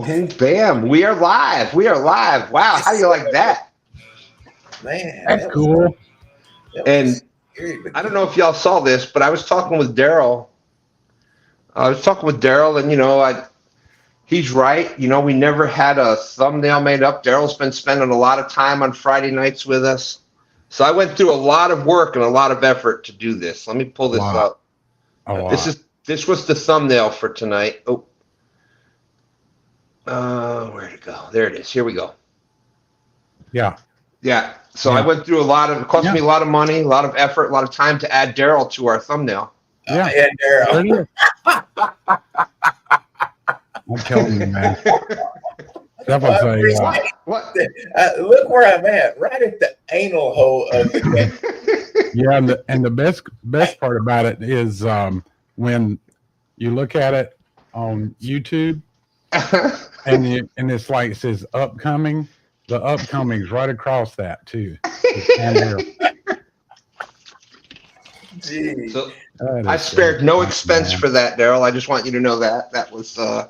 Boom, bam. We are live. We are live. Wow. How do you like that? Man, that's cool. And I don't know if y'all saw this, but I was talking with Darrell. And, he's right. We never had a thumbnail made up. Darrell's been spending a lot of time on Friday nights with us. So I went through a lot of work and a lot of effort to do this. Let me pull this up. This was the thumbnail for tonight. Where'd it go? There it is. Here we go. Yeah. So I went through it cost me a lot of money, a lot of effort, a lot of time to add Darrell to our thumbnail. Yeah, Darrell. I'm telling you, man. That was look where I'm at, right at the anal hole of the cat. Yeah, and the best part about it is when you look at it on YouTube, and it's like it says upcoming. The upcoming's right across that too. So I spared no expense for that, Darrell. I just want you to know that was. I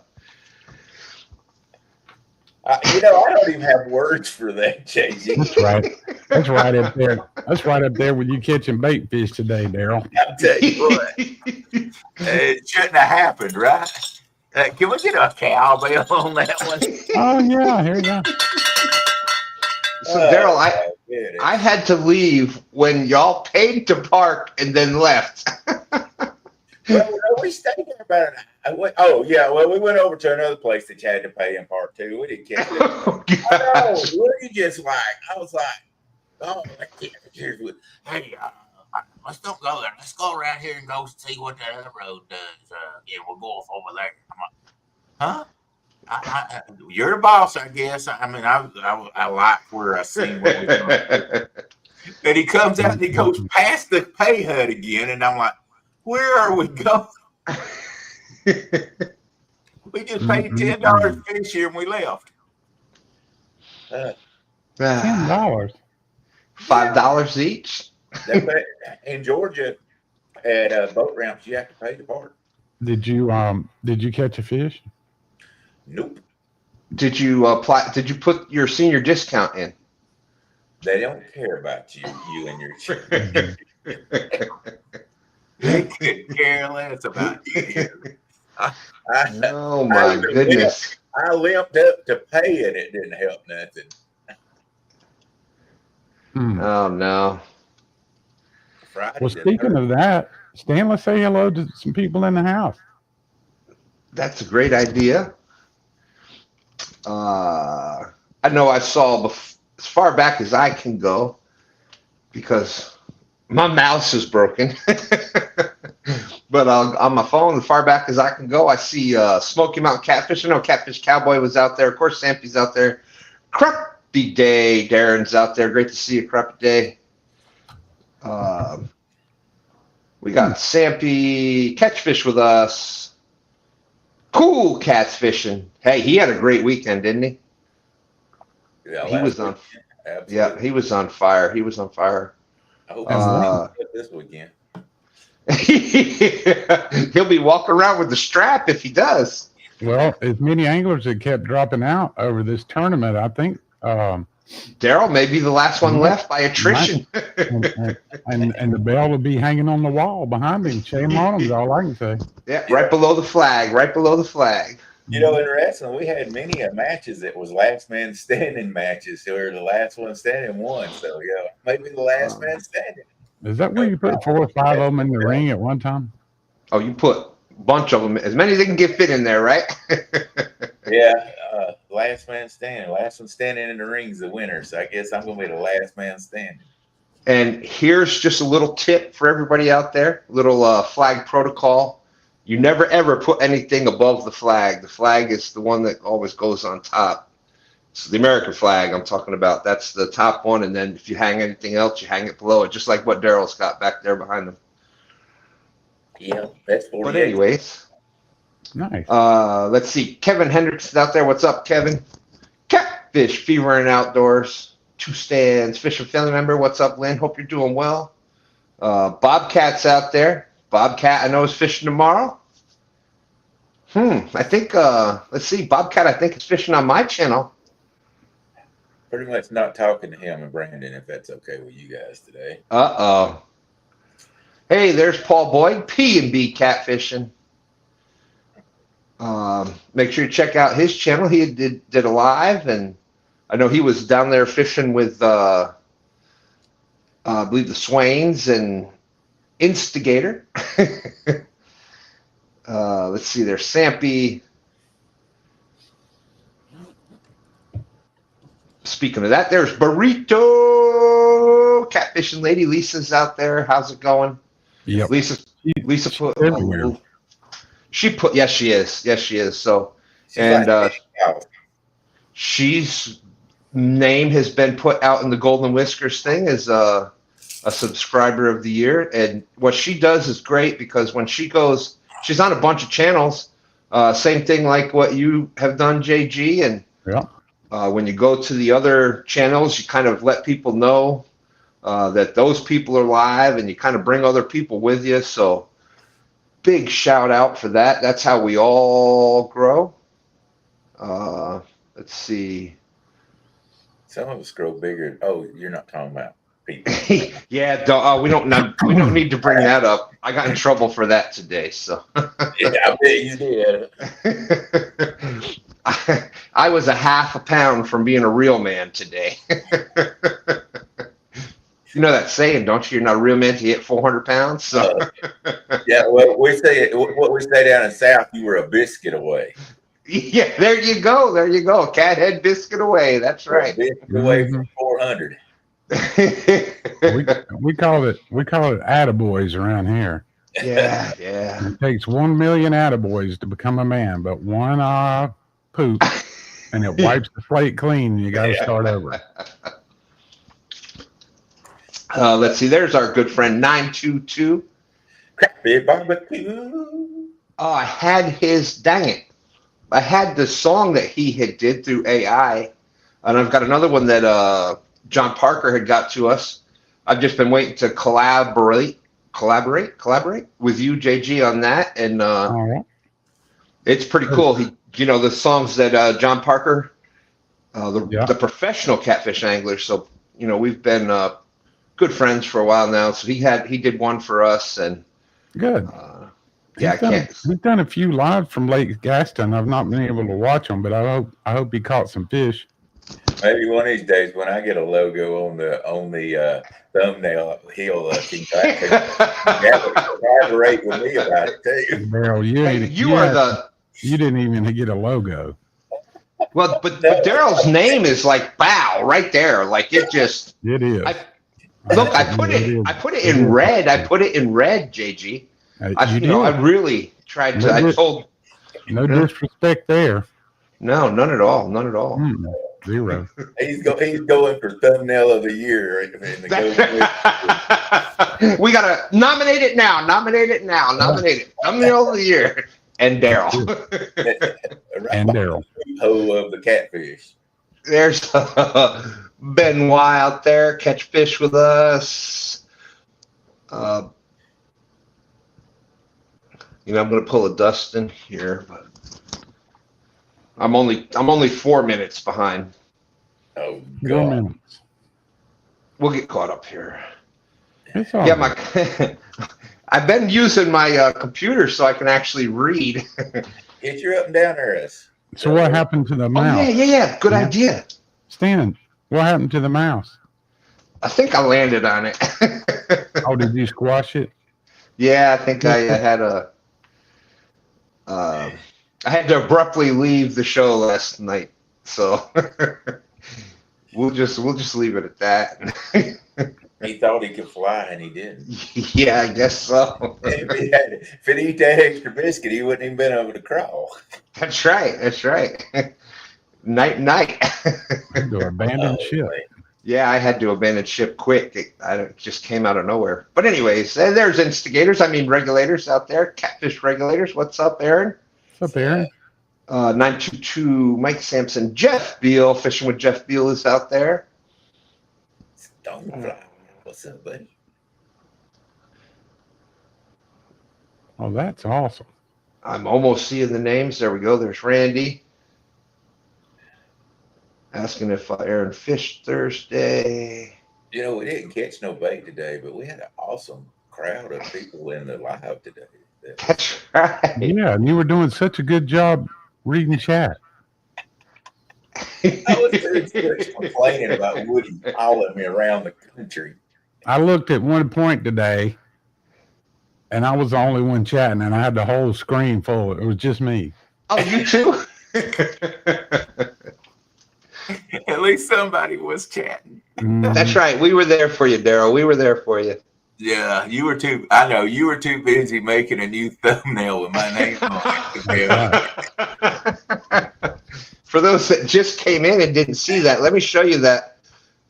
don't even have words for that, JG. That's right. That's right up there. That's right up there with you catching bait fish today, Darrell. I'll tell you what. It shouldn't have happened, right? Can we get a cowbell on that one? Oh yeah, here you go. So Darrell, I had to leave when y'all paid to park and then left. Well, we stayed there about an hour. We went over to another place that you had to pay in part two. We didn't catch it. What are you just like? I was like, hey, let's don't go there. Let's go around here and go see what that other road does. We'll go off over there. I'm like, huh? You're the boss, I guess. I mean, I like where I see what we're doing. And he comes out and he goes past the pay hut again, and I'm like, where are we going? We just paid $10 fish here and we left. $10. $5 each. In Georgia, at boat ramps, you have to pay the part. Did you catch a fish? Nope. Did you apply? Did you put your senior discount in? They don't care about you and your children. They couldn't care less about you. Oh my goodness! I limped up to pay it. It didn't help nothing. Oh no! Well, speaking of that, Stan, let's say hello to some people in the house. That's a great idea. I know I saw as far back as I can go because my mouse is broken. But on my phone, as far back as I can go, I see Smoky Mountain Catfish. I know Catfish Cowboy was out there. Of course, Sampy's out there. Crappy Day, Darren's out there. Great to see you, Crappy Day. We got Sampy Catchfish with us. Cool Cats Fishing. Hey, he had a great weekend, didn't he? Yeah, he was on. Absolutely. Yeah, he was on fire. He was on fire. I hope this weekend. He'll be walking around with the strap if he does. Well, as many anglers that kept dropping out over this tournament, I think Darrell may be the last one left by attrition. and the bell will be hanging on the wall behind him. Shame on him is all I can say. Yeah, right below the flag. Right below the flag. In wrestling, we had many matches that was last man standing matches. So the last one standing won. So maybe the last man standing. Is that where you put 4 or 5 of them in the ring at one time? Oh, you put a bunch of them, as many as they can get fit in there, right? Yeah, last man standing. Last one standing in the ring is the winner. So I guess I'm going to be the last man standing. And here's just a little tip for everybody out there, little flag protocol. You never, ever put anything above the flag. The flag is the one that always goes on top. It's the American flag I'm talking about. That's the top one. And then if you hang anything else, you hang it below it, just like what Darrell's got back there behind him. Yeah, that's 48. But anyways. Nice. Let's see. Kevin Hendricks out there. What's up, Kevin? Catfish Fever and Outdoors. 2Stans Fishing Family Member. What's up, Lynn? Hope you're doing well. Bobcat's out there. Bobcat, I know, is fishing tomorrow. I think, let's see, Bobcat, I think is fishing on my channel. Pretty much not talking to him and Brandon, if that's okay with you guys today. Uh-oh. Hey, there's Paul Boyd, P&B Catfishing. Make sure you check out his channel. He did a live, and I know he was down there fishing with, I believe, the Swains and Instigator. Let's see, there's Sampy. Speaking of that, there's Burrito Catfishing Lady. Lisa's out there. How's it going? Yep. Lisa put everywhere. Yes, she is. Yes, she is. So, She's and like, she's name has been put out in the Golden Whiskers thing as a subscriber of the year. And what she does is great because when she goes, she's on a bunch of channels. Same thing like what you have done, JG. And Yeah. when you go to the other channels, you kind of let people know that those people are live, and you kind of bring other people with you. So big shout out for that. That's how we all grow. Let's see. some of us grow bigger. Oh, you're not talking about people. Yeah, we don't need to bring that up. I got in trouble for that today. So Yeah, I bet you did. I was a half a pound from being a real man today. You know that saying, don't you? You're not a real man till you hit 400 pounds. So Yeah, well, what we say down in South, you were a biscuit away. yeah, there you go. There you go. Cat head biscuit away. That's right. A biscuit away from 400. We call it attaboys around here. Yeah. It takes 1 million attaboys to become a man, but one poop and it wipes the slate clean. And you got to start over. Let's see. There's our good friend 922. Crappy barbecue. Oh, I had I had the song that he had did through AI, and I've got another one that John Parker had got to us. I've just been waiting to collaborate with you, JG, on that, and All right. it's pretty cool. The songs that John Parker, the professional catfish angler. So we've been good friends for a while now. So he did one for us, and Good. Yeah, He's done a few live from Lake Gaston. I've not been able to watch them, but I hope he caught some fish. Maybe one of these days when I get a logo on the thumbnail, he'll collaborate with me about it too. Darrell, you didn't even get a logo. Well, but Darrell's name is like Bow right there. Like it is. I put it in red. I put it in red, JG. I really tried to. I told. No disrespect there. No, none at all. Zero. He's going for thumbnail of the year. We gotta nominate it now. Nominate it. Thumbnail of the year. And Darrell. Ho of the catfish. There's Benoit out there. Catch fish with us. I'm going to pull a Dustin here, but I'm only 4 minutes behind. Oh, 4 minutes. We'll get caught up here. Right. I've been using my computer so I can actually read. Get your up and down arrows. So what happened to the mouse? Oh, yeah. Good idea. Stan, what happened to the mouse? I think I landed on it. Oh, did you squash it? Yeah, I think I had I had to abruptly leave the show last night, so we'll just leave it at that. He thought he could fly, and he didn't. Yeah, I guess so. If he'd eat that extra biscuit, he wouldn't even been able to crawl. That's right. Night. To abandon ship. Yeah, I had to abandon ship quick. It just came out of nowhere. But anyways, there's instigators. Regulators out there. Catfish regulators. What's up, Aaron? What's up, Aaron? 922 Mike Sampson. Jeff Beal. Fishing with Jeff Beal is out there. Stonefly. What's up, buddy? Oh, that's awesome. I'm almost seeing the names. There we go. There's Randy asking if Aaron fished Thursday. You know, we didn't catch no bait today, but we had an awesome crowd of people in the live today. That's right. Yeah, and you were doing such a good job reading chat. I was doing such complaining about Woody following me around the country. I looked at one point today, and I was the only one chatting, and I had the whole screen full. It was just me. Oh, you too? At least somebody was chatting. Mhm. That's right. We were there for you, Darrell. We were there for you. Yeah, you were too. I know you were too busy making a new thumbnail with my name on it. For those that just came in and didn't see that, let me show you that.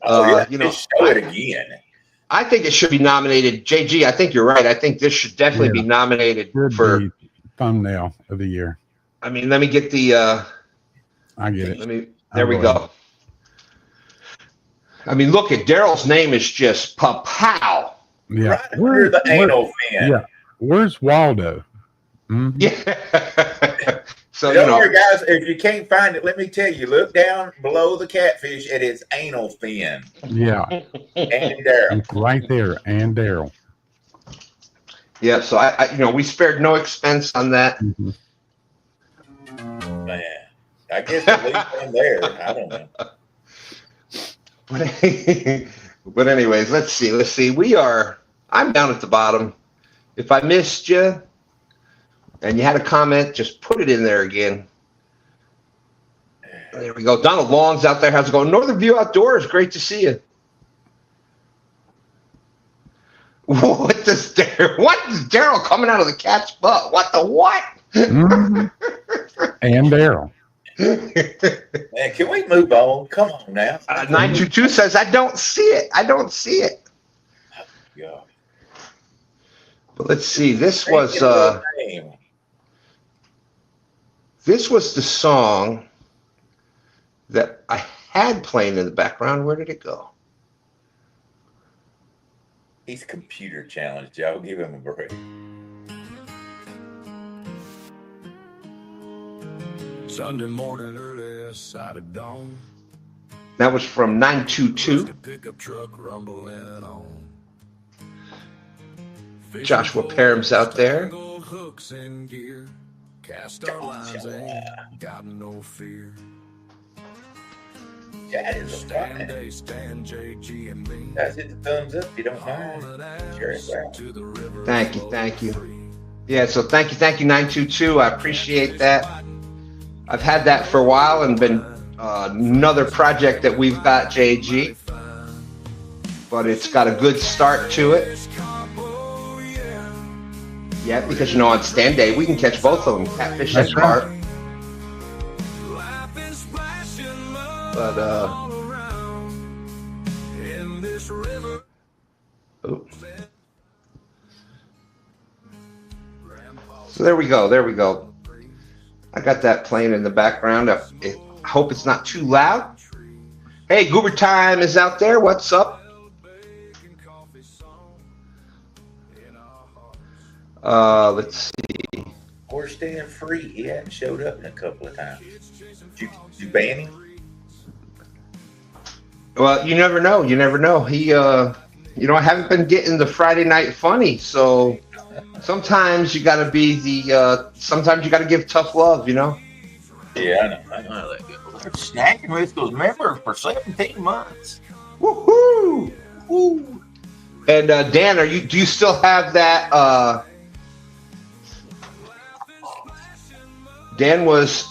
Just show it again. I think it should be nominated. JG, I think you're right. I think this should definitely be nominated for the thumbnail of the year. I mean, let me get the. I get it. There we go. I mean, look at Darrell's name is just pow. Yeah. Right under the anal fin. Yeah. Where's Waldo? Mm-hmm. Yeah. So Don't worry, guys. If you can't find it, let me tell you. Look down below the catfish at its anal fin. Yeah. And Darrell. It's right there, and Darrell. Yeah. So I we spared no expense on that. Mm-hmm. Man, I guess at least in there. I don't know. But anyways, let's see. I'm down at the bottom. If I missed you and you had a comment, just put it in there again. There we go. Donald Long's out there. How's it going? Northern View Outdoors. Great to see you. What is Darrell coming out of the cat's butt? What the what? Mm-hmm. And Darrell. Man, can we move on? Come on now. 922 says, I don't see it. Yeah. But let's see. This was the song that I had playing in the background. Where did it go? He's computer challenged, Joe. Give him a break. Sunday morning, early side of dawn. That was from 922. Pickup truck rumbling on. Joshua Parham's out there. Hooks in gear. Cast our lines ain't got no fear. That is a Stand fun. A, stand JG and me. Guys, hit the thumbs up if you don't mind. Sure, To the river. Thank you. Yeah, so thank you, 922. I appreciate that. I've had that for a while and been another project that we've got, JG. But it's got a good start to it. Yeah, because on stand day we can catch both of them, catfish and carp. But so there we go. I got that playing in the background. I hope it's not too loud. Hey, Goober Time is out there. What's up? Let's see. Horse stand free. He hadn't showed up in a couple of times. Did you ban him? Well, you never know. He, I haven't been getting the Friday Night Funny, so sometimes you got to sometimes you got to give tough love, Yeah, I know. Snacking with those members for 17 months. Woohoo! Woo! And Dan, do you still have that? Dan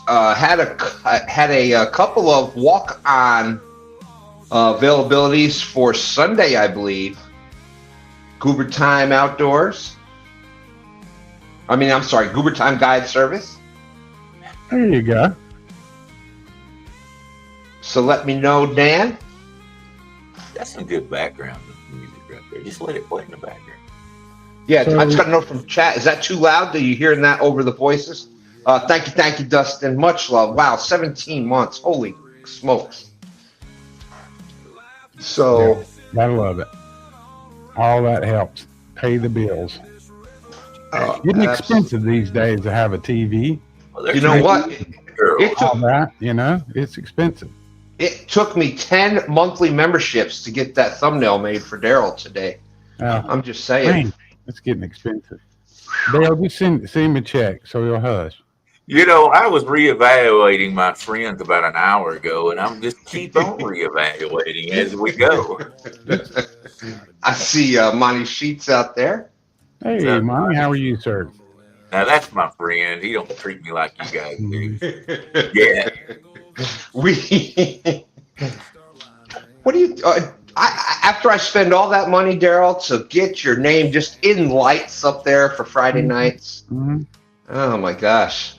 had a couple of walk-on availabilities for Sunday, I believe. Goober Time Outdoors. Goober Time Guide Service. There you go. So let me know, Dan. That's some good background music right there. Just let it play in the background. Yeah, So, I just got a note from chat. Is that too loud? Are you hearing that over the voices? Thank you, Dustin. Much love. Wow, 17 months. Holy smokes. So I love it. All that helps pay the bills. Getting expensive these days to have a TV. Well, You know what? All that, it's expensive. It took me 10 monthly memberships to get that thumbnail made for Darrell today. I'm just saying. Man, it's getting expensive. Dale, just send him a check so he'll hush. I was reevaluating my friends about an hour ago, and I'm just keep on reevaluating as we go. I see Monty Sheets out there. Hey, Monty, how are you, sir? Now that's my friend. He don't treat me like you guys do. Yeah. What do you? After I spend all that money, Darrell, to get your name just in lights up there for Friday nights. Mm-hmm. Oh my gosh!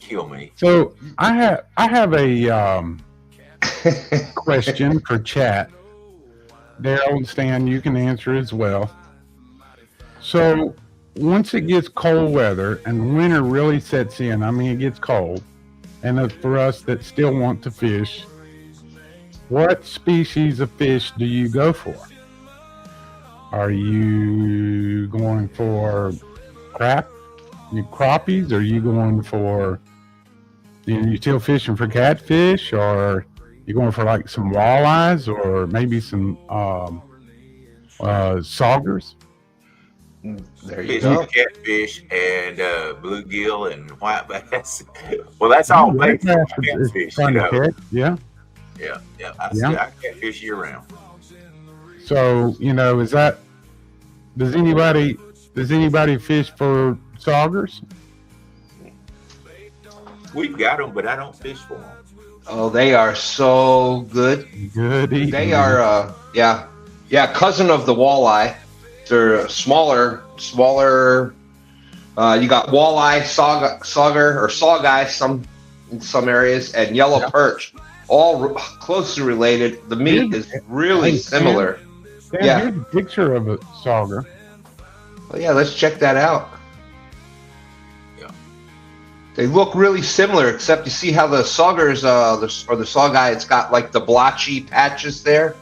Kill me. So I have a question for chat. Darrell and Stan, you can answer as well. So once it gets cold weather and winter really sets in, it gets cold, and for us that still want to fish, what species of fish do you go for? Are you going for crappies? Are you going for, you still fishing for catfish, or you going for like some walleyes, or maybe some saugers? There you go. Catfish and bluegill and white bass. Well, that's all based on catfish. Yeah. I catfish year round. So does anybody fish for saugers? We've got them, but I don't fish for them. Oh, they are so good. Good eating. They are, cousin of the walleye. They're smaller. You got walleye, sauger or sawguy in some areas, and yellow perch, all closely related. The meat is really similar. Here's a picture of a sauger. Well, yeah, let's check that out. Yeah, they look really similar, except you see how the saugers, or the sawguy, it's got like the blotchy patches there.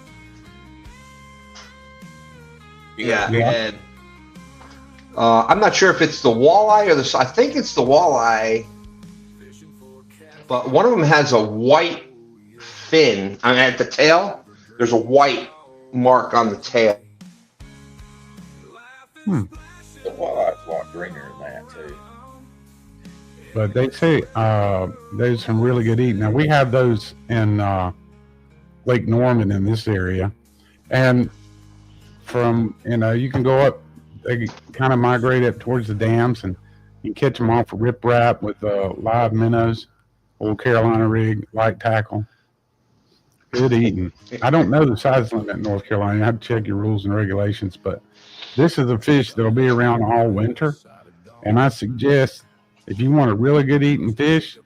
Yeah. And I'm not sure if it's the walleye or I think it's the walleye, but one of them has a white fin. At the tail, there's a white mark on the tail. The walleye's a lot greener than that too. But they say there's some really good eating. Now we have those in Lake Norman in this area, and from you can go up, they kind of migrate up towards the dams, and you can catch them off of riprap with live minnows, old Carolina rig, light tackle. Good eating. I don't know the size limit in North Carolina. You have to check your rules and regulations, but this is a fish that'll be around all winter, and I suggest if you want a really good eating fish,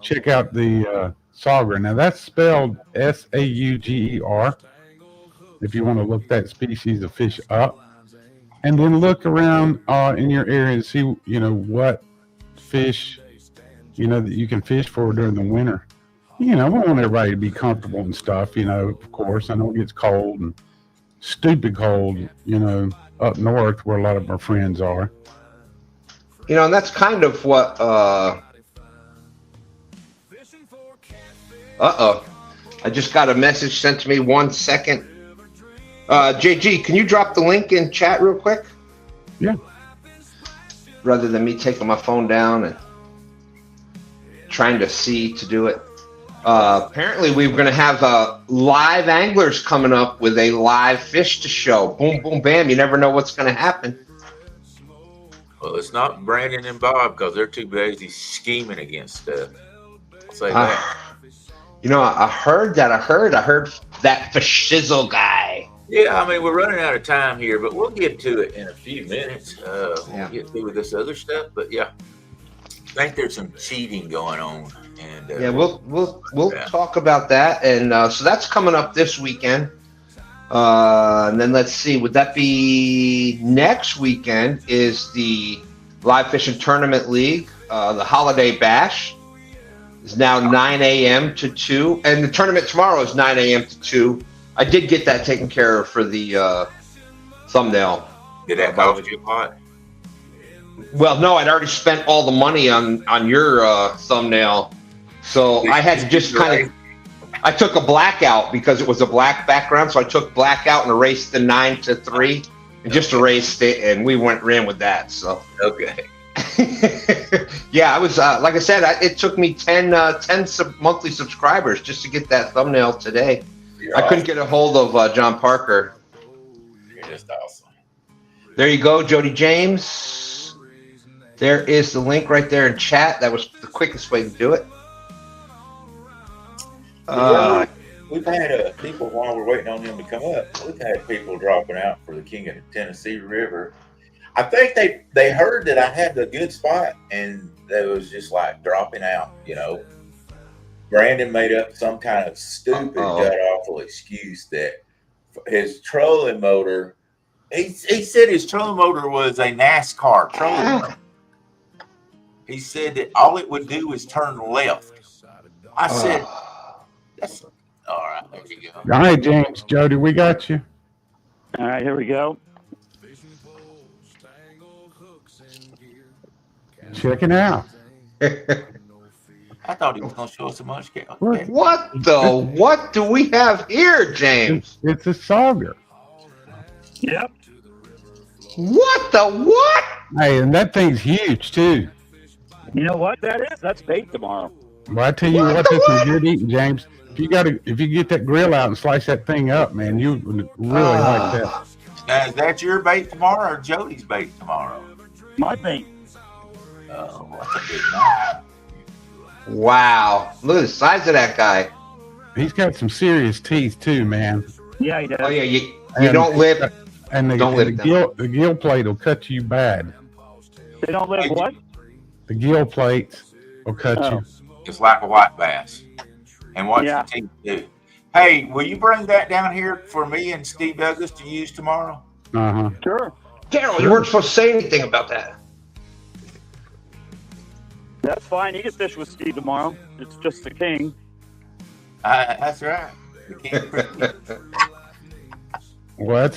check out the sauger. Now that's spelled Sauger. If you want to look that species of fish up, and then look around in your area and see, what fish, that you can fish for during the winter. We want everybody to be comfortable and stuff, of course. I know it gets cold and stupid cold, up north where a lot of our friends are. And that's kind of what, I just got a message sent to me 1 second. JG, can you drop the link in chat real quick? Yeah. Rather than me taking my phone down and trying to see to do it. Apparently, we're going to have live anglers coming up with a live fish to show. Boom, boom, bam. You never know what's going to happen. Well, it's not Brandon and Bob because they're too busy scheming against stuff. I'll say that. I heard that. I heard that fish shizzle guy. Yeah, we're running out of time here, but we'll get to it in a few minutes. We'll get through with this other stuff, but yeah, I think there's some cheating going on, and we'll talk about that, and so that's coming up this weekend. And then let's see, would that be next weekend? Is the Live Fishing Tournament League, the Holiday Bash, is now 9 a.m. to 2, and the tournament tomorrow is 9 a.m. to 2. I did get that taken care of for the thumbnail. Did that cost you a lot? Well, no, I'd already spent all the money on your thumbnail, so I had to just kind of. I took a blackout because it was a black background, so I took blackout and erased the 9 to 3, and just erased it, and we ran with that. So Okay. yeah, I was like I said, it took me 10 monthly subscribers just to get that thumbnail today. You're I couldn't get a hold of John Parker. You're just awesome. There you go, Jody James. There is the link right there in chat. That was the quickest way to do it. We've had people, while we're waiting on them to come up, we've had people dropping out for the King of the Tennessee River. I think they heard that I had a good spot, and they was just like dropping out, you know. Brandon made up some kind of stupid, god-awful excuse that his trolling motor, he said his trolling motor was a NASCAR trolling motor. He said that all it would do is turn left. I said, that's all right. There you go. All right, James, Jody, we got you. All right, here we go. Check it out. I thought he was going to show us a much. What do we have here, James? It's a Sauger. Yep. What? Hey, and that thing's huge too. You know what that is? That's bait tomorrow. Well, I tell you what, this is good eating, James. If you get that grill out and slice that thing up, man, you would really like that. Now, is that your bait tomorrow or Jody's bait tomorrow? My bait. Oh, what's a big night? Wow. Look at the size of that guy. He's got some serious teeth too, man. Yeah, he does. Oh, yeah, you don't live. And the gill plate will cut you bad. They don't live what? The gill plates will cut you. It's like a white bass. And what's the teeth do? Hey, will you bring that down here for me and Steve Douglas to use tomorrow? Uh-huh. Sure. Darrell, you weren't supposed to say anything about that. That's fine. You can fish with Steve tomorrow. It's just the king. That's right. The king. Well,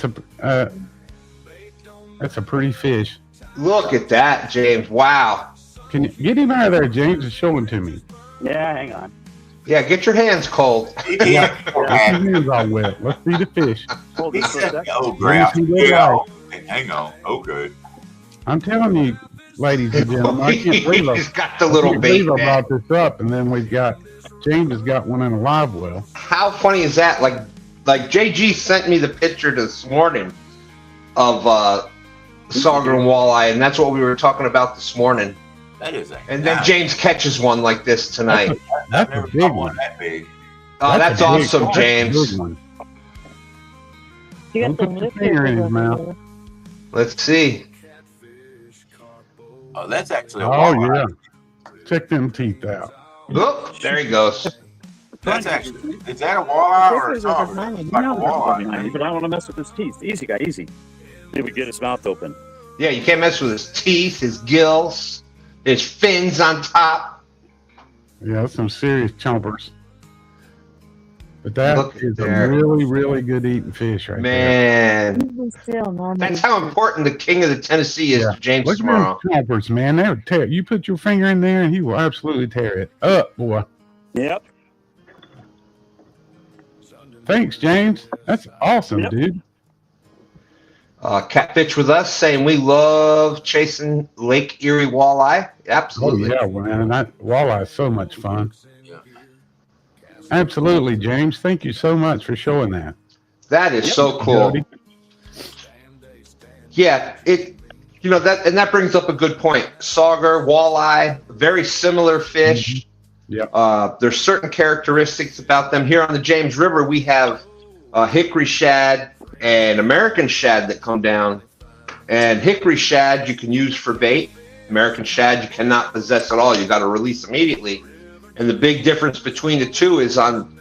that's a pretty fish. Look at that, James. Wow. Can you get him out of there, James, and show him to me? Yeah, hang on. Yeah, get your hands cold. Get your hands all wet. Let's see the fish. Hold He this for a said, second. "Oh, ground. Hang on. Okay." I'm telling you, ladies and gentlemen, I can't believe He's got the little bait. I brought this up, and then James has got one in a live well. How funny is that? Like JG sent me the picture this morning of Sauger and walleye, and that's what we were talking about this morning. That is and then James catches one like this tonight. That's a big one. That big. Oh, that's awesome, one. James. That's a big one. Don't put your finger in his mouth. Let's see. Oh, that's actually a walleye. Yeah. Check them teeth out. Oh, there he goes. That's actually, is that a walleye or a sauger? Like a walleye. But I don't want to mess with his teeth. Easy, guy, easy. He would get his mouth open. Yeah, you can't mess with his teeth, his gills, his fins on top. Yeah, that's some serious chompers. But that is a really, really good eating fish right there. Man. That's how important the King of the Tennessee is to James Look tomorrow. Look at those chompers, man. They would tear. You put your finger in there and he will absolutely tear it up, boy. Yep. Thanks, James. That's awesome, dude. Catfish with us saying we love chasing Lake Erie walleye. Absolutely. Oh, yeah, man. That walleye is so much fun. Absolutely, James. Thank you so much for showing that. That is so cool. Jody. Yeah, that brings up a good point. Sauger, walleye, very similar fish. Yeah. There's certain characteristics about them. Here on the James River, we have hickory shad and American shad that come down. And hickory shad you can use for bait. American shad you cannot possess at all. You got to release immediately. And the big difference between the two is on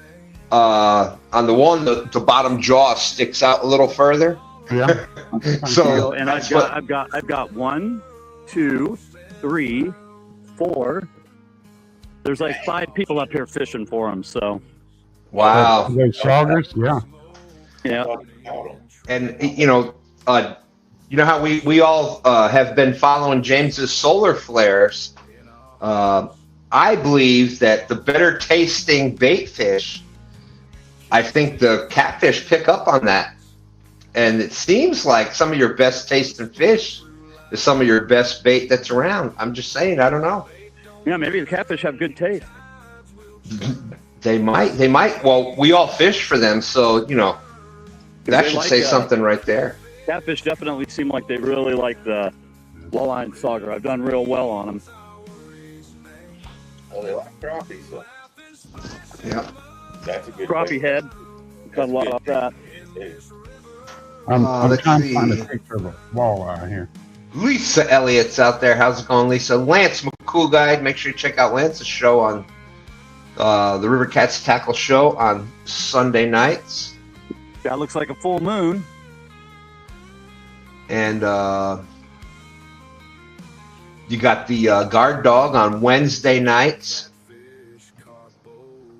the one, the bottom jaw sticks out a little further. Yeah. So and I've got 1, 2, 3, 4. There's like 5 people up here fishing for them. So. Wow. Those saugers, yeah. Yeah. And you know how we all have been following James's solar flares. I believe that the better tasting bait fish, I think the catfish pick up on that. And it seems like some of your best tasting fish is some of your best bait that's around. I'm just saying, I don't know. Yeah, maybe the catfish have good taste. They might. Well, we all fish for them, so, you know, that should say something right there. Catfish definitely seem like they really like the walleye and sauger. I've done real well on them. Oh, they like crappie, so Yeah. that's a good Crappie bait. head. Got a lot off that. I'm let's trying see. to find a picture of a walleye here. Lisa Elliott's out there. How's it going, Lisa? Lance McCool Guide. Make sure you check out Lance's show on the River Cats Tackle Show on Sunday nights. That looks like a full moon. And you got the guard dog on Wednesday nights.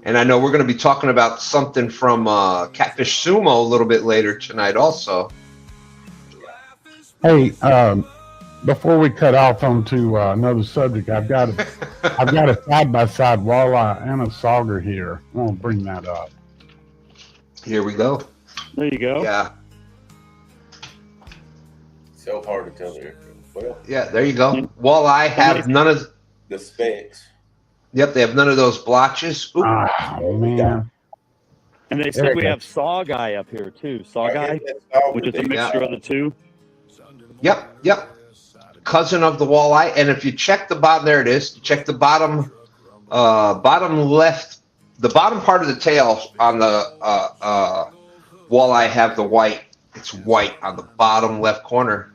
And I know we're going to be talking about something from Catfish Sumo a little bit later tonight also. Hey, before we cut off onto another subject, I've got a side-by-side walleye and a sauger here. I want to bring that up. Here we go. There you go. Yeah. So hard to tell there. Well, Yeah, there you go. Walleye have none of... the specs. Yep, they have none of those blotches. Ooh. Oh, man. And they said we have saw guy up here too. Saw guy, which is a mixture of the two. Yep. Cousin of the walleye. And if you check the bottom, there it is. Check the bottom left, the bottom part of the tail on the walleye have the white. It's white on the bottom left corner.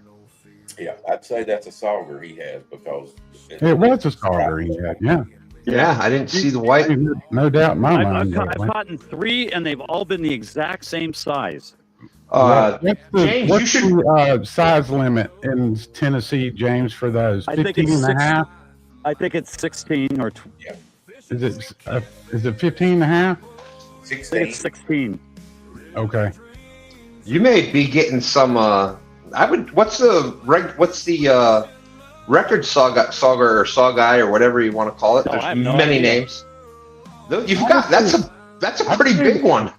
Yeah, I'd say that's a sauger he has because It was a sauger he had, yeah. Yeah, I didn't see the white. No doubt in my mind. I've caught in 3, and they've all been the exact same size. James, what's you should. the size limit in Tennessee, James, for those? I think 15 it's and a half? I think it's 16 or Is it 15 and a half? I think it's 16. Okay. You may be getting some. What's the record sauger or saw guy or whatever you want to call it? No, I There's have no many idea. names. You've got that's a pretty big one.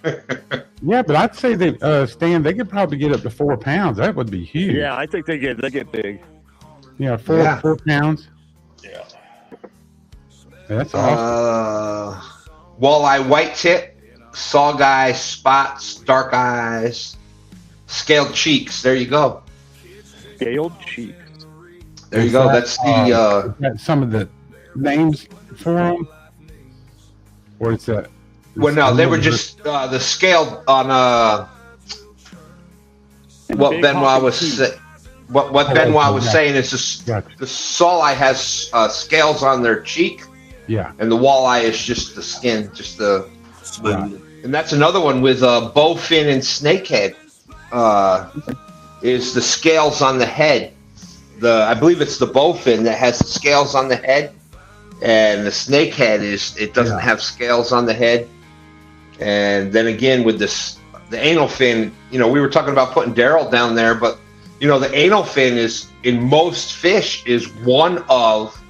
Yeah, but I'd say that Stan, they could probably get up to 4 pounds. That would be huge. Yeah, I think they get big. Yeah, 4 pounds. Yeah. That's awesome. Walleye white tip, saw guy, spots, dark eyes, scaled cheeks. There you go. Scaled cheeks. There you go. That's the. Is that some of the names for them, or is that? Well, no, they were just the scaled on And what big Benoit honking was teeth. what Benoit was yeah. saying is just Gotcha. the saweye has scales on their cheek, Yeah. and the walleye is just the skin, just the. Smooth. And that's another one with bowfin and snakehead. Is the scales on the head? I believe it's the bowfin that has the scales on the head, and the snakehead doesn't have scales on the head. And then again with the anal fin, we were talking about putting Darrell down there, but the anal fin is in most fish is one of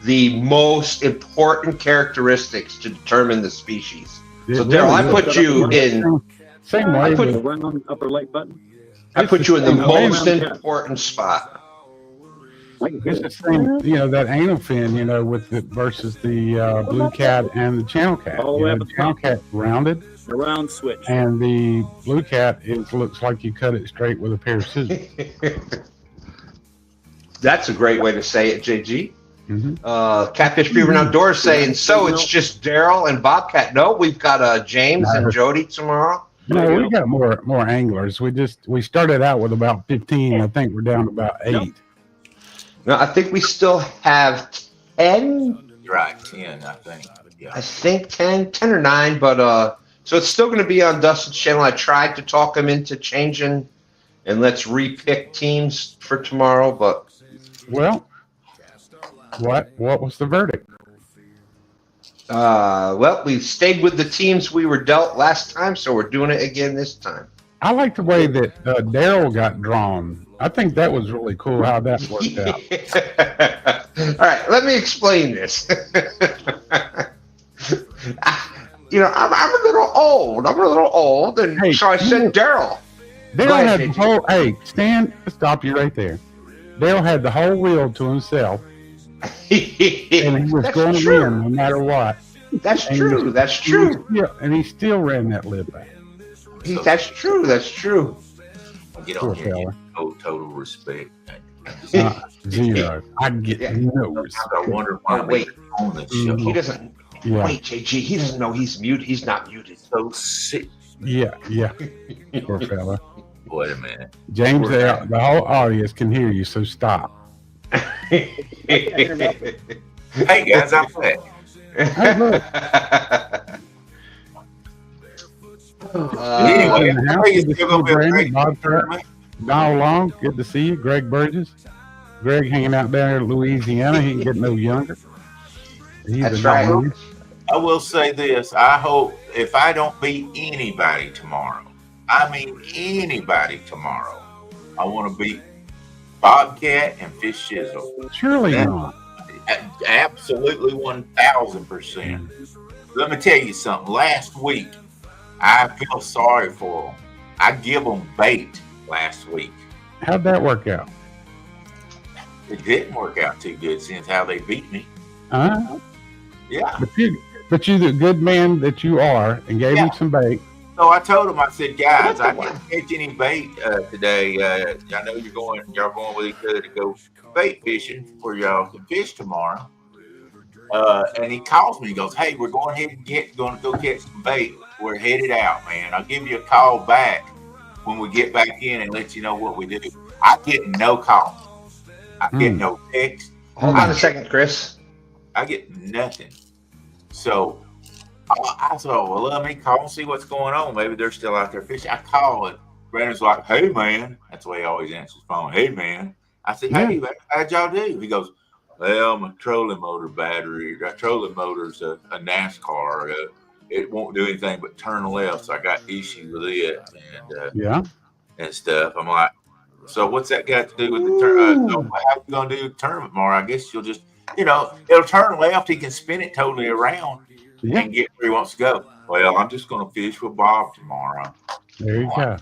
the most important characteristics to determine the species. So Darrell, I put you in. Same way. Round upper leg button. I put you in the most Around important spot. It's the same, that anal fin, with versus the blue cat and the channel cat. All the way up The at the channel top. cat rounded, The round switch. and the blue cat looks like you cut it straight with a pair of scissors. That's a great way to say it, JG. Mhm. Catfish Fever and Outdoors saying, so it's just Darrell and Bobcat. No, we've got James and Jody tomorrow. No, we got more anglers. We started out with about 15. I think we're down to about 8. Yep. No, I think we still have 10. You're right, 10, I think. Yeah. I think 10 or 9, but so it's still going to be on Dustin's channel. I tried to talk him into changing and let's repick teams for tomorrow, but Well, what was the verdict? well, we stayed with the teams we were dealt last time, so we're doing it again this time. I like the way that Darrell got drawn. I think that was really cool how that worked out. All right, let me explain this. I'm a little old. And Hey, so I said, Darrell. Darrell ahead, had the JG. whole. Hey, Stan, stop you right there. Darrell had the whole wheel to himself, and he was That's going to true. win no matter what. That's And true. That's true. And he still ran that lip back. That's true. That's true. Get Poor on here. fella. No total respect. Zero. I get Yeah. no Sometimes I respect. wonder why Wait. they're on the show. Mhm. He doesn't. Yeah, Wait, JG. He doesn't know he's muted. He's not muted. So sick. yeah. Poor fella. Wait a minute. James, Poor the whole audience can hear you, so stop. Hey guys, I'm back. Hey, look. Anyway, In the I house, think it's good to still see you, gonna be a Brandon, great Bob Trout, Donald Long, good to see you. Greg Burgess. Greg hanging out down there in Louisiana. He ain't getting no younger. He's That's a right. dog. I will say this. I hope if I don't beat anybody tomorrow, I mean anybody tomorrow, I want to beat Bobcat and Fish Shizzle. Surely Yeah. not. Absolutely 1,000%. Let me tell you something. Last week, I feel sorry for them. I give them bait last week. How'd that work out? It didn't work out too good since how they beat me. Huh? Yeah. But you the good man that you are, and gave him Yeah. some bait. So I told him, I said, guys, I didn't catch any bait today. I know y'all going with each other to go bait fishing where y'all can fish tomorrow. And he calls me. He goes, hey, we're going ahead and going to go catch some bait. We're headed out, man. I'll give you a call back when we get back in and let you know what we do. I get no call. I get no text. Hold on a second, Chris. I get nothing. So I thought, well, let me call and see what's going on. Maybe they're still out there fishing. I call and Brandon's like, hey, man. That's the way he always answers his phone. Hey, man. I said, hey, man, how'd y'all do? He goes, well, my trolling motor's a NASCAR. It won't do anything but turn left. So I got issues with it and stuff. I'm like, so what's that got to do with the turn? So how you going to do the tournament tomorrow? I guess you'll just, it'll turn left. He can spin it totally around and get where he wants to go. Well, I'm just going to fish with Bob tomorrow. There you go.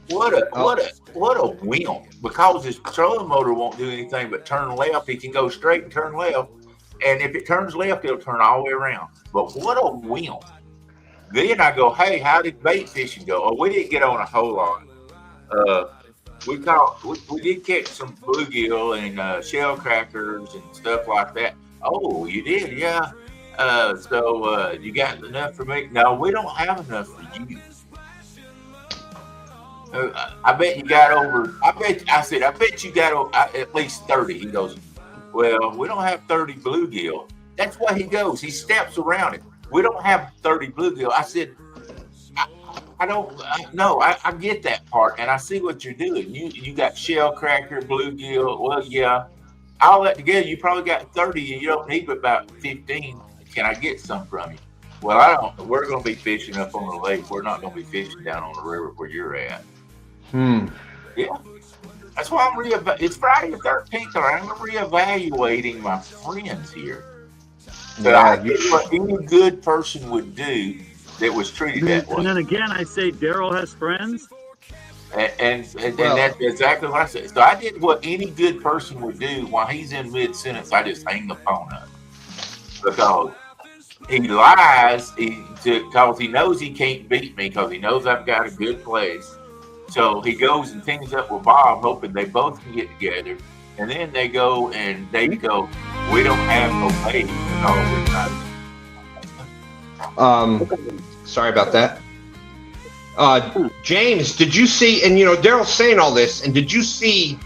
What a wimp. Because his trolling motor won't do anything but turn left. He can go straight and turn left. And if it turns left, it'll turn all the way around. But what a wimp. Then I go, hey, how did bait fishing go? Oh, we didn't get on a whole lot. We did catch some bluegill and shell crackers and stuff like that. Oh, you did? Yeah. So you got enough for me? No, we don't have enough for you. I bet you got over. I bet you got at least 30. He goes, well, we don't have 30 bluegill. That's why he goes. He steps around it. We don't have 30 bluegill. I said, I don't know. I get that part, and I see what you're doing. You got shell cracker, bluegill. Well, yeah, all that together, you probably got 30, and you don't need but about 15. Can I get some from you? Well, I don't. We're going to be fishing up on the lake. We're not going to be fishing down on the river where you're at. Yeah. That's why it's Friday the 13th, and I'm reevaluating my friends here. So I did what any good person would do that was treated that way. And then again, I say Darrell has friends. And that's exactly what I said. So I did what any good person would do while he's in mid-sentence. I just hang the phone up. Because he lies because he knows he can't beat me because he knows I've got a good place. So he goes and teams up with Bob, hoping they both can get together. And then they go, we don't have no bait. Sorry about that. James, did you see, and Darrell's saying all this, and did you see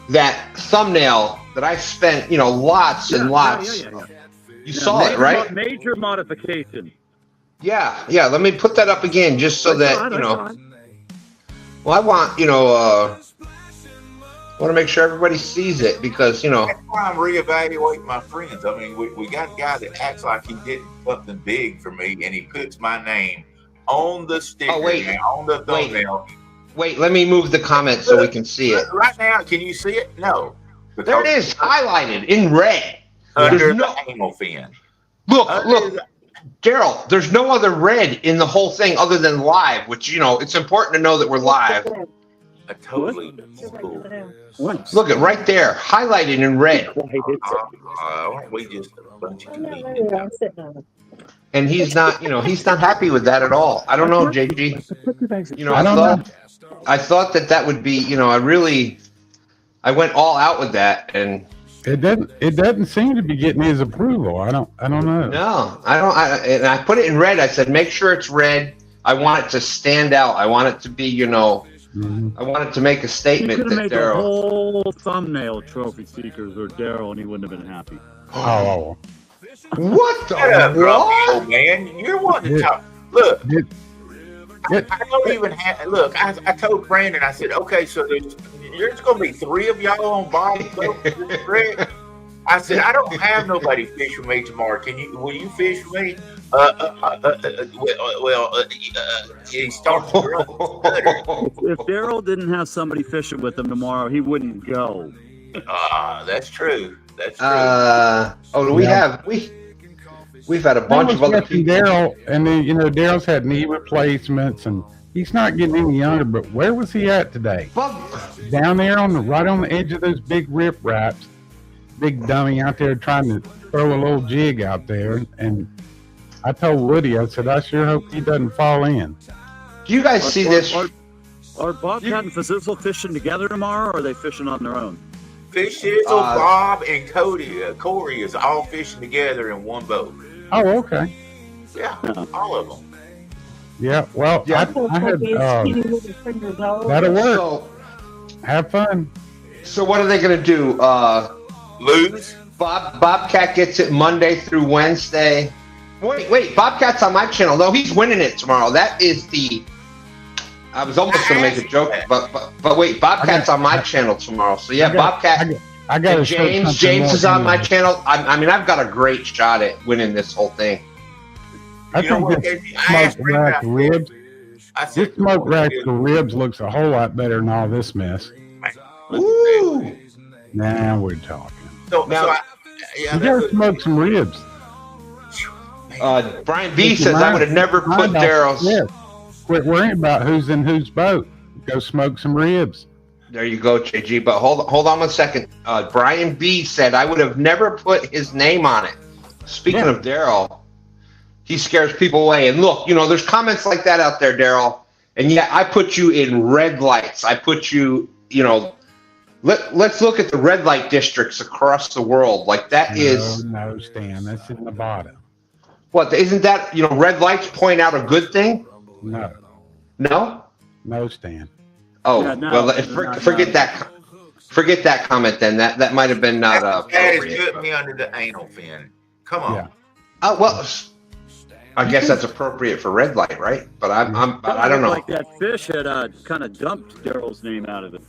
that thumbnail that I spent, lots and lots? Yeah. You saw it, right? Major modification. Yeah. Let me put that up again just so that, Well, I want, want to make sure everybody sees it because, That's why I'm reevaluating my friends. I mean, we got a guy that acts like he did something big for me, and he puts my name on the sticker. Oh, wait. Now, on the Wait. thumbnail. Wait, let me move the comment so we can see it. Right now, can you see it? No. There it is, highlighted in red. Under There's the no- anal fin. Look, Darrell, there's no other red in the whole thing other than live, which, it's important to know that we're live. A totally cool. What? Look at right there, highlighted in red. Aren't we just a bunch of convenience? And he's not, he's not happy with that at all. I don't know, JG. I thought that would be, I went all out with that, and It doesn't seem to be getting his approval. I don't know. no, and I put it in red. I said, make sure it's red. I want it to stand out. I want it to be, I want it to make a He statement could have that made the Darrell. whole thumbnail trophy seekers or Darrell, and he wouldn't have been happy. Oh, What the Shut up, what? Romeo, man. You're one to talk. Look, Yeah. I don't even have. Look, I told Brandon, I said, okay, so there's going to be 3 of y'all on Bob's boat. I said, I don't have nobody fish with me tomorrow. Will you fish with me? He starts to stutter. If Darrell didn't have somebody fishing with him tomorrow, he wouldn't go. That's true. That's true. We've had a bunch of other people. Darrell, and then Darrell's had knee replacements, and he's not getting any younger. But where was he at today? Down there right on the edge of those big rip wraps, big dummy out there trying to throw a little jig out there. And I told Woody, I said, I sure hope he doesn't fall in. Do you guys see this? Are Bobcat and Fizzle fishing together tomorrow, or are they fishing on their own? Fish Sizzle, Bob, and Corey is all fishing together in one boat. Oh, okay. Yeah, all of them. Yeah, well, Yeah. I had, that'll work. So, Have fun. so what are they going to do? Lose? Bobcat gets it Monday through Wednesday. Wait, Bobcat's on my channel. No, he's winning it tomorrow. That is the. I was almost going to make a joke, but wait, Bobcat's on my channel tomorrow. So yeah, Bobcat. I got And James is on my channel. I mean, I've got a great shot at winning this whole thing. I You know think what? this I asked smoked rack Brandon, ribs. I said, This smoked rack ribs looks a whole lot better than all this mess. Ooh. Now we're talking. So Now- You gotta smoke some ribs. Brian B says I would have never put Darrell's. Yeah. Quit worrying about who's in whose boat. Go smoke some ribs. There you go, JG. But hold on 1 second. Brian B said I would have never put his name on it. Speaking of Darrell, he scares people away. And look, there's comments like that out there, Darrell. And yeah, I put you in red lights. I put you, let's look at the red light districts across the world. Like that is. No, Stan. That's in Nevada. What, isn't that, red lights point out a good thing? No. No? No, Stan. Oh, Yeah, no, well, forget that. Forget that comment then. That might have been not that is appropriate. put me under the anal fin. Come on. Yeah. Well, I guess that's appropriate for red light, right? But I don't know. Like that fish had kind of dumped Darrell's name out of it.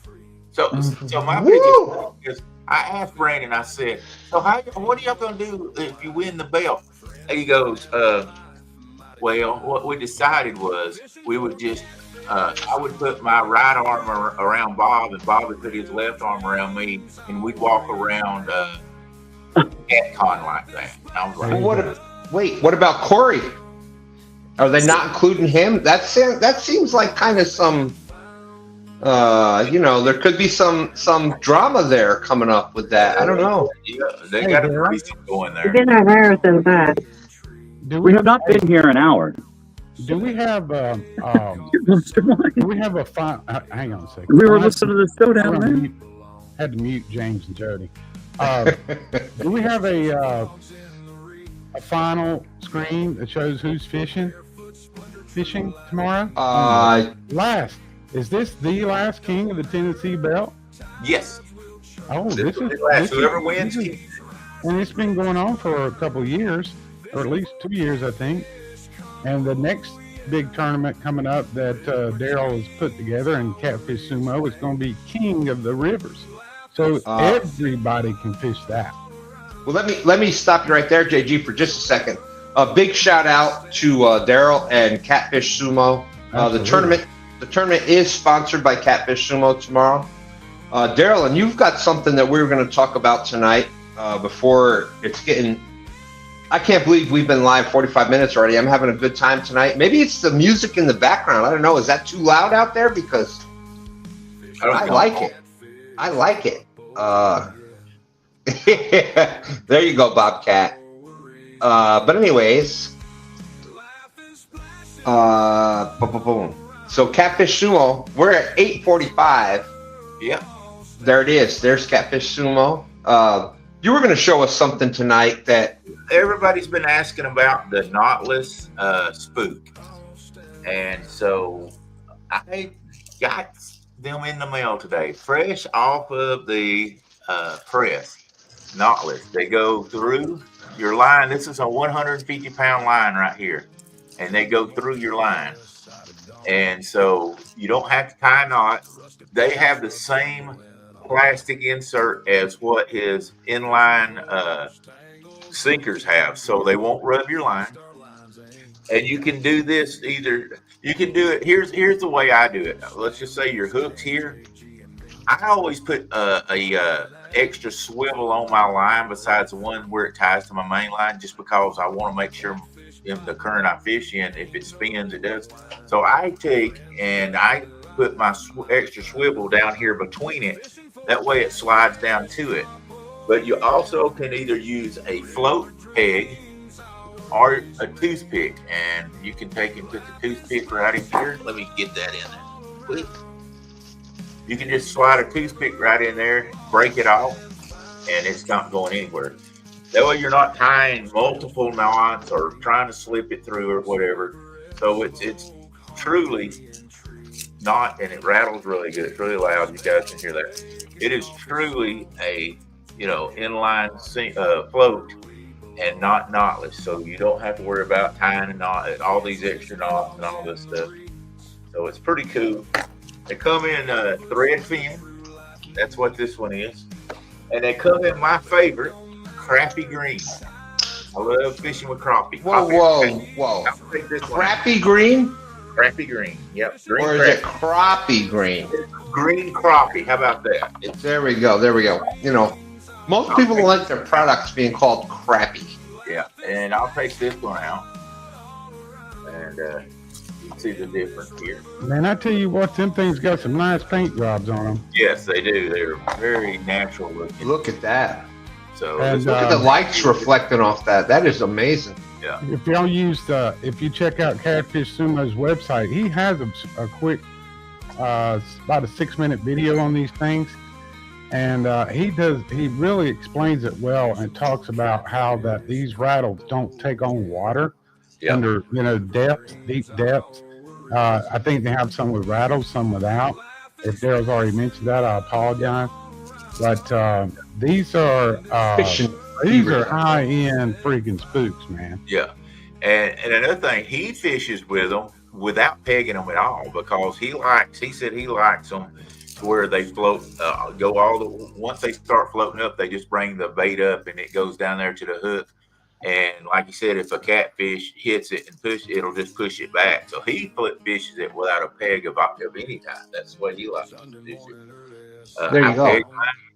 So my Woo! biggest point is, I asked Brandon, I said, so what are y'all going to do if you win the belt? And he goes, well, what we decided was we would just, I would put my right arm around Bob, and Bob would put his left arm around me, and we'd walk around CatCon like that. And I was like, What about Corey? Are they not including him? That seems like kind of some, there could be some drama there coming up with that. I don't know. yeah, they got a reason going there. Been an hour so bad. We have not been here an hour. Do we have do we have a fine? Hang on a second. We were listening to the show down there. Had to mute James and Jody. Do we have a final screen that shows who's fishing tomorrow? Last. Is this the last king of the Tennessee Belt? Yes. Oh, this is Whoever wins. and it's been going on for a couple of years, or at least 2 years, I think. And the next big tournament coming up that Darrell has put together in Catfish Sumo is going to be King of the Rivers. So everybody can fish that. Well, let me stop you right there, JG, for just a second. A big shout out to Darrell and Catfish Sumo. The tournament is sponsored by Catfish Sumo tomorrow. Darrell, and you've got something that we're going to talk about tonight before it's getting. I can't believe we've been live 45 minutes already. I'm having a good time tonight. Maybe it's the music in the background. I don't know. Is that too loud out there? Because I like it. I like it. There you go, Bobcat. But anyways, boom. So Catfish Sumo, we're at 8:45. Yep. There it is. There's Catfish Sumo. You were going to show us something tonight that everybody's been asking about the knotless spook, and so I got them in the mail today, fresh off of the press. Knotless. They go through your line. This is a 150-pound line right here, and they go through your line, and so you don't have to tie a knot. They have the same plastic insert as what his inline sinkers have, so they won't rub your line. And you can do this either. You can do it. Here's the way I do it. Let's just say you're hooked here. I always put a extra swivel on my line besides the one where it ties to my main line, just because I want to make sure in the current I fish in, if it spins, it does. So I take and I put my extra swivel down here between it. That way it slides down to it. But you also can either use a float peg or a toothpick, and you can take and put the toothpick right in here. Let me get that in there. Quick. You can just slide a toothpick right in there, break it off, and it's not going anywhere. That way you're not tying multiple knots or trying to slip it through or whatever. So it's truly not, and it rattles really good. It's really loud. You guys can hear that. It is truly a inline float and not knotless. So you don't have to worry about tying a knot, all these extra knots and all this stuff. So it's pretty cool. They come in thread fin. That's what this one is. And they come in my favorite, crappie green. I love fishing with crappie. Whoa. Crappie green? Crappie green. Yep. Green or is it crappie green? It's green crappie. How about that? There we go. You know, most people don't like their products being called crappie. Yeah. And I'll take this one out. And you can see the difference here. Man, I tell you what, them things got some nice paint jobs on them. Yes, they do. They're very natural looking. Look at that. So and, look at the lights reflecting off that. That is amazing. Yeah. If y'all if you check out Catfish Sumo's website, he has a quick, about a 6-minute video on these things, and he really explains it well and talks about how that these rattles don't take on water under deep depths. I think they have some with rattles, some without. If Darrell's already mentioned that, I apologize. But these are high-end freaking spooks, man. Yeah. And another thing, he fishes with them without pegging them at all, because he said he likes them to where they float, once they start floating up, they just bring the bait up and it goes down there to the hook. And like you said, if a catfish hits it and it'll just push it back. So he fishes it without a peg of any kind. That's what he likes to fish it. There you go.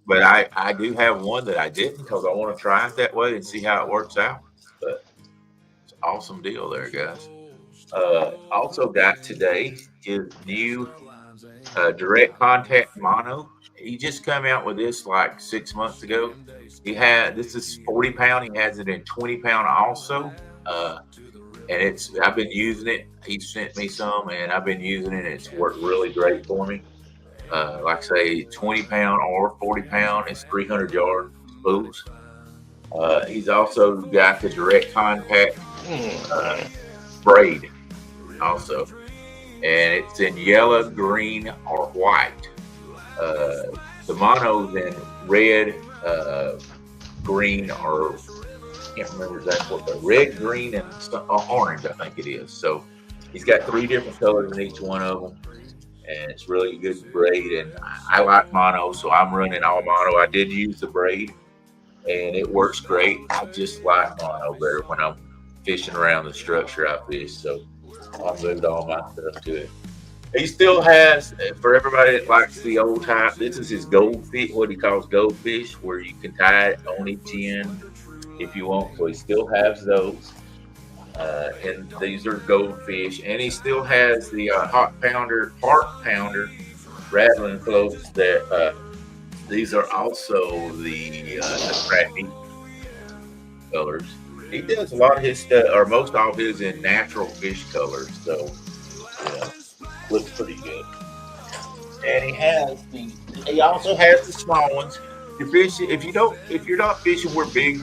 But I do have one that I didn't, because I want to try it that way and see how it works out. But it's an awesome deal there, guys. Also got today his new direct contact mono. He just came out with this like 6 months ago. This is 40 pound. He has it in 20 pound also. And I've been using it. He sent me some and I've been using it. It's worked really great for me. Like I say, 20 pound or 40 pound, it's 300 yard spools. He's also got the direct contact braid also. And it's in yellow, green, or white. The mono's in red, green, or I can't remember exactly what the red, green, and orange, I think it is. So he's got 3 different colors in each one of them. And it's really good braid, and I like mono, so I'm running all mono. I did use the braid, and it works great. I just like mono better when I'm fishing around the structure I fish. So I moved all my stuff to it. He still has, for everybody that likes the old type, this is his goldfish, what he calls goldfish, where you can tie it on each end if you want. So he still has those. And these are goldfish. And he still has the heart pounder rattling floats that these are also the crappie colors. He does a lot of his stuff, or most all of his in natural fish colors. So, looks pretty good. And he also has the small ones. If you're not fishing where big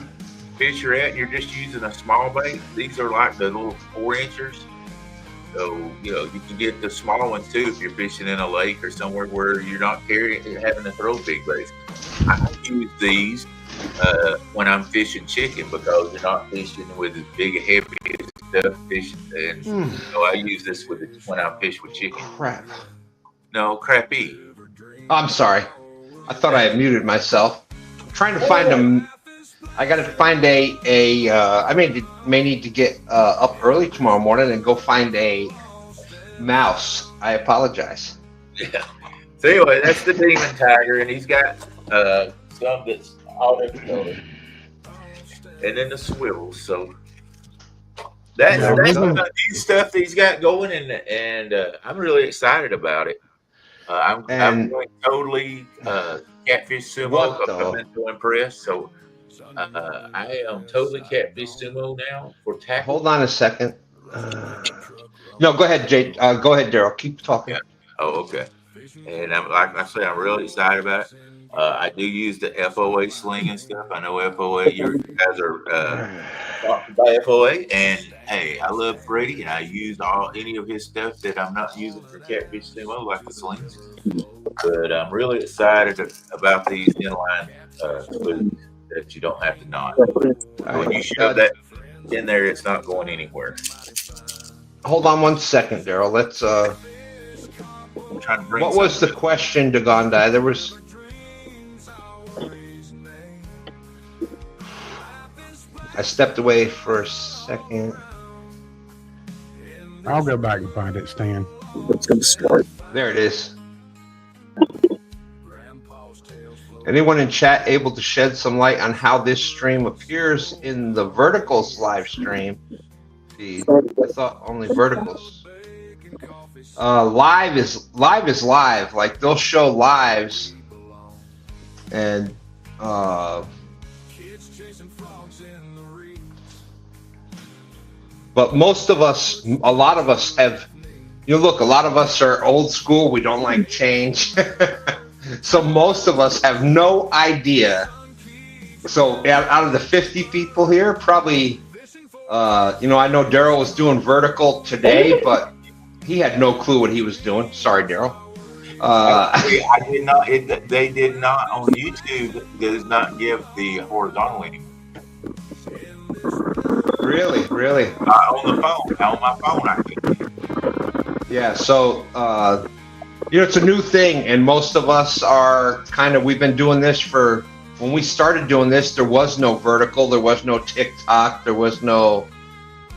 fish are at and you're just using a small bait, these are like the little 4-inchers. So, you can get the small ones too if you're fishing in a lake or somewhere where you're not having to throw big baits. I use these when I'm fishing chicken because you're not fishing with as big a heavy stuff fishing. And so I use this when I fish with chicken. Crap. No, crappie. I'm sorry. I thought I had muted myself. I'm trying to find them. I got to find I may need to get up early tomorrow morning and go find a mouse. I apologize. Yeah. So anyway, that's the Demon Tiger, and he's got some that's all different colors. And then the swivels. So that's the new stuff that he's got going, and I'm really excited about it. I'm going totally catfish sumo. I've been so impressed. So I am totally catfish sumo now for tackle. Hold on a second. No, go ahead, Jay. Go ahead, Darrell. Keep talking. Yeah. Oh, okay. And like I say, I'm really excited about it. I do use the FOA sling and stuff. I know FOA, you guys are sponsored by FOA, and hey, I love Freddie, and I use any of his stuff that I'm not using for catfish sumo, like the slings. But I'm really excited about these inline spooks that you don't have to knot. When you shove that in there, it's not going anywhere. Hold on one second, Darrell. Let's. I'm trying to bring. What was the question, Dagondai? There was. I stepped away for a second. I'll go back and find it, Stan. It's going to start. There it is. Anyone in chat able to shed some light on how this stream appears in the verticals live stream feed? I thought only verticals. Live is live. Like they'll show lives, and but a lot of us have. A lot of us are old school. We don't like change. So most of us have no idea. So out of the 50 people here, probably, I know Darrell was doing vertical today, but he had no clue what he was doing. Sorry, Darrell. I did not. They did not on YouTube. Does not give the horizontal anymore. Really? On the phone. On my phone, I can. Yeah. So. It's a new thing, and most of us are we've been doing this when we started doing this, there was no vertical, there was no TikTok, there was no,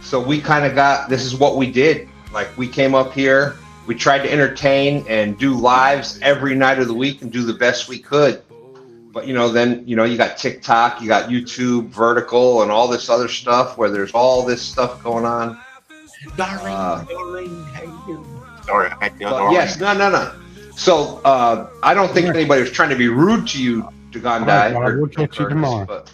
so we this is what we did. Like we came up here, we tried to entertain and do lives every night of the week and do the best we could. But, then, you got TikTok, you got YouTube, vertical, and all this other stuff where there's all this stuff going on. Darling, how you doing? Sorry, I had to yes, no. So I don't think anybody was trying to be rude to you, Dagondai. All right, we'll catch you tomorrow. But...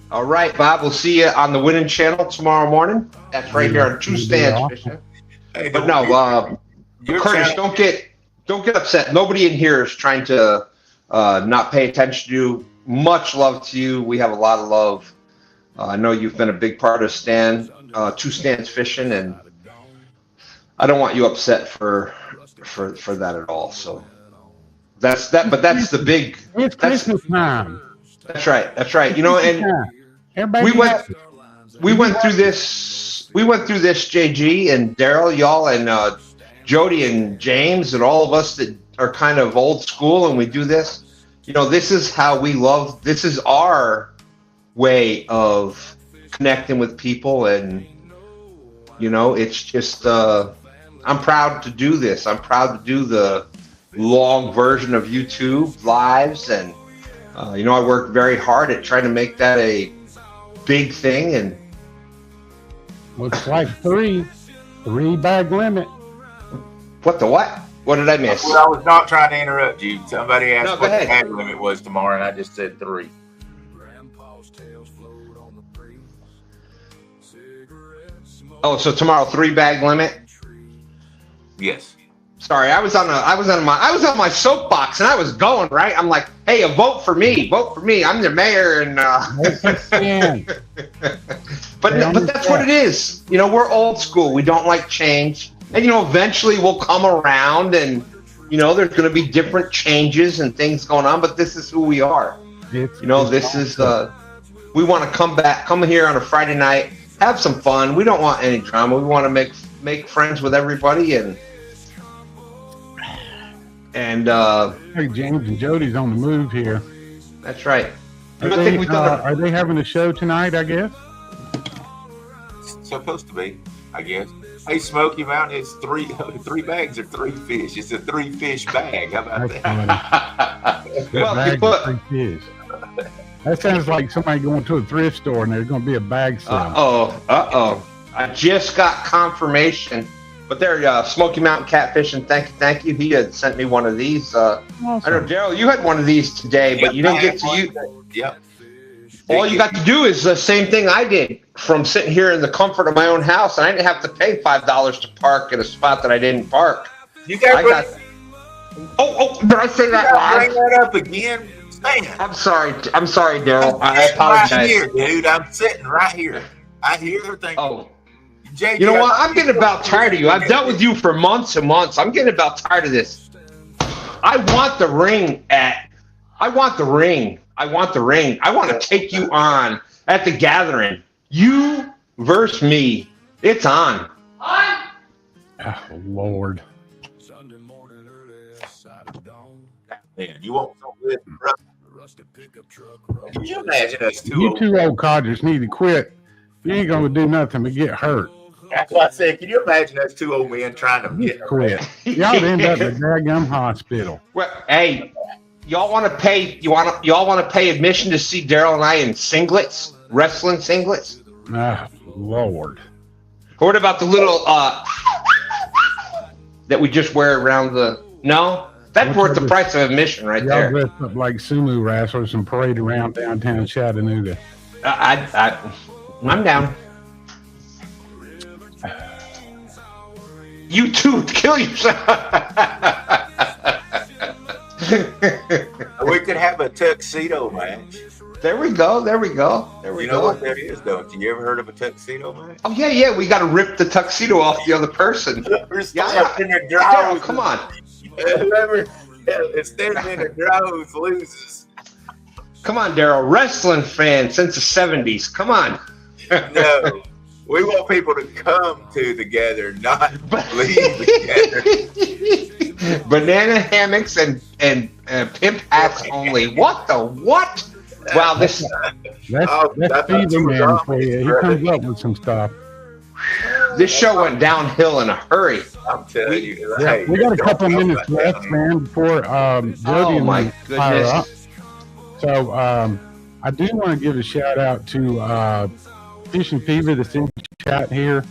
All right, Bob. We'll see you on the winning channel tomorrow morning. That's right here on 2Stans Fishing. But no, Curtis, don't get upset. Nobody in here is trying to not pay attention to you. Much love to you. We have a lot of love. I know you've been a big part of 2Stans Fishing, and I don't want you upset for that at all. So that's that. But that's the big. It's Christmas time. That's right. And we went through this. We went through this, JG and Darrell, y'all, and Jody and James, and all of us that are kind of old school, and we do this. This is how we love. This is our way of connecting with people, and it's just I'm proud to do this. I'm proud to do the long version of YouTube lives, and I worked very hard at trying to make that a big thing, and looks like three bag limit. What did I miss? Well, I was not trying to interrupt you. Somebody asked No, go what the ahead. bag limit was tomorrow, and I just said 3. Oh, so tomorrow 3 bag limit. Yes. Sorry, I was on my soapbox, and I was going right. I'm like, hey, vote for me. I'm the mayor, and but that's what it is. We're old school. We don't like change, and eventually we'll come around, and there's going to be different changes and things going on. But this is who we are. This is we want to come here on a Friday night, have some fun. We don't want any drama. We want to make friends with everybody, and hey, James and Jody's on the move here. That's right. Are they having a show tonight, I guess? It's supposed to be, I guess. Hey, Smoky Mountain, it's 3 bags or 3 fish. It's a 3-fish bag. How about that? Well, 3 fish. That sounds like somebody going to a thrift store and there's going to be a bag sale. I just got confirmation. But there, Smoky Mountain Catfishing, thank you. He had sent me one of these. Awesome. I know, Darrell, you had one of these today, but you didn't get to use. Yep. All you got to do is the same thing I did from sitting here in the comfort of my own house, and I didn't have to pay $5 to park at a spot that I didn't park. You got. Did I say that wrong? Bring that up again, man. I'm sorry, Darrell. I apologize. Right here, dude. I'm sitting right here. I hear everything. Oh. JJ, You know what? I'm getting about tired of you. I've dealt with you for months and months. I'm getting about tired of this. I want the ring. I want to take you on at the gathering. You versus me. It's on. Oh, Lord. Man, you want some good Can you imagine us two? You two old codgers need to quit. You ain't going to do nothing but get hurt. That's what I said. Can you imagine us 2 old men trying to get quit? Y'all end up in a daggum hospital. Well, hey, y'all want to pay? Y'all want to pay admission to see Darrell and I in singlets, wrestling singlets? Ah, Lord. What about the little that we just wear around the? No, that's worth the price of admission right y'all there. dressed up like sumo wrestlers and parade around downtown Chattanooga. I'm down. You two kill yourself. We could have a tuxedo match. There we go. You know what that is, don't you? You ever heard of a tuxedo match? Oh yeah. We got to rip the tuxedo off the other person. Yeah. In your Darrell, drawers. come on. Whoever is standing in the drawers loses. Come on, Darrell. Wrestling fan since the 70s. Come on. No. We want people to come to together, not leave together. Banana hammocks and pimp hats only. What? Wow, that's Fever Man for you. He comes up with some stuff. This show went downhill in a hurry. I'm telling you. Yeah, we got a couple of minutes left, man, before Jody and my I fire up. goodness. So I do want to give a shout out to Fishing Fever that's in the chat here.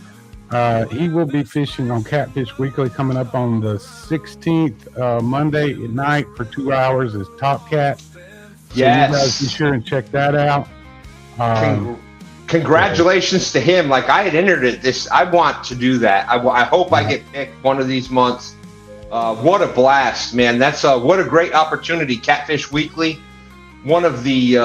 He will be fishing on Catfish Weekly coming up on the 16th, Monday at night for 2 hours as Top Cat. So Yes. you guys be sure and check that out. Congratulations to him. Like I had entered it. I want to do that. I hope I get picked one of these months. What a blast, man. That's what a great opportunity. Catfish Weekly, one of the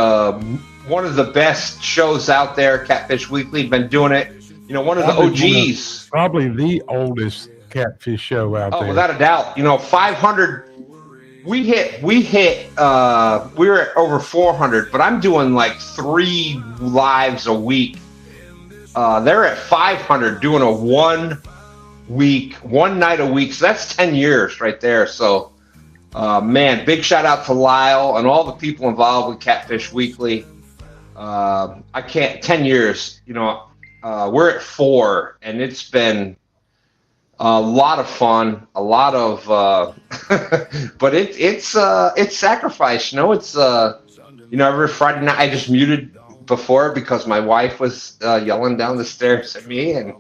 best shows out there. Catfish Weekly, been doing it. One of the OGs. Probably the oldest catfish show out there. Oh, without a doubt. 500. We were at over 400, but I'm doing like 3 lives a week. They're at 500 doing a 1 night a week. So that's 10 years right there. So, man, big shout out to Lyle and all the people involved with Catfish Weekly. I can't, 10 years, we're at 4, and it's been a lot of fun, a lot of, but it's sacrifice, it's, every Friday night I just muted before because my wife was yelling down the stairs at me, and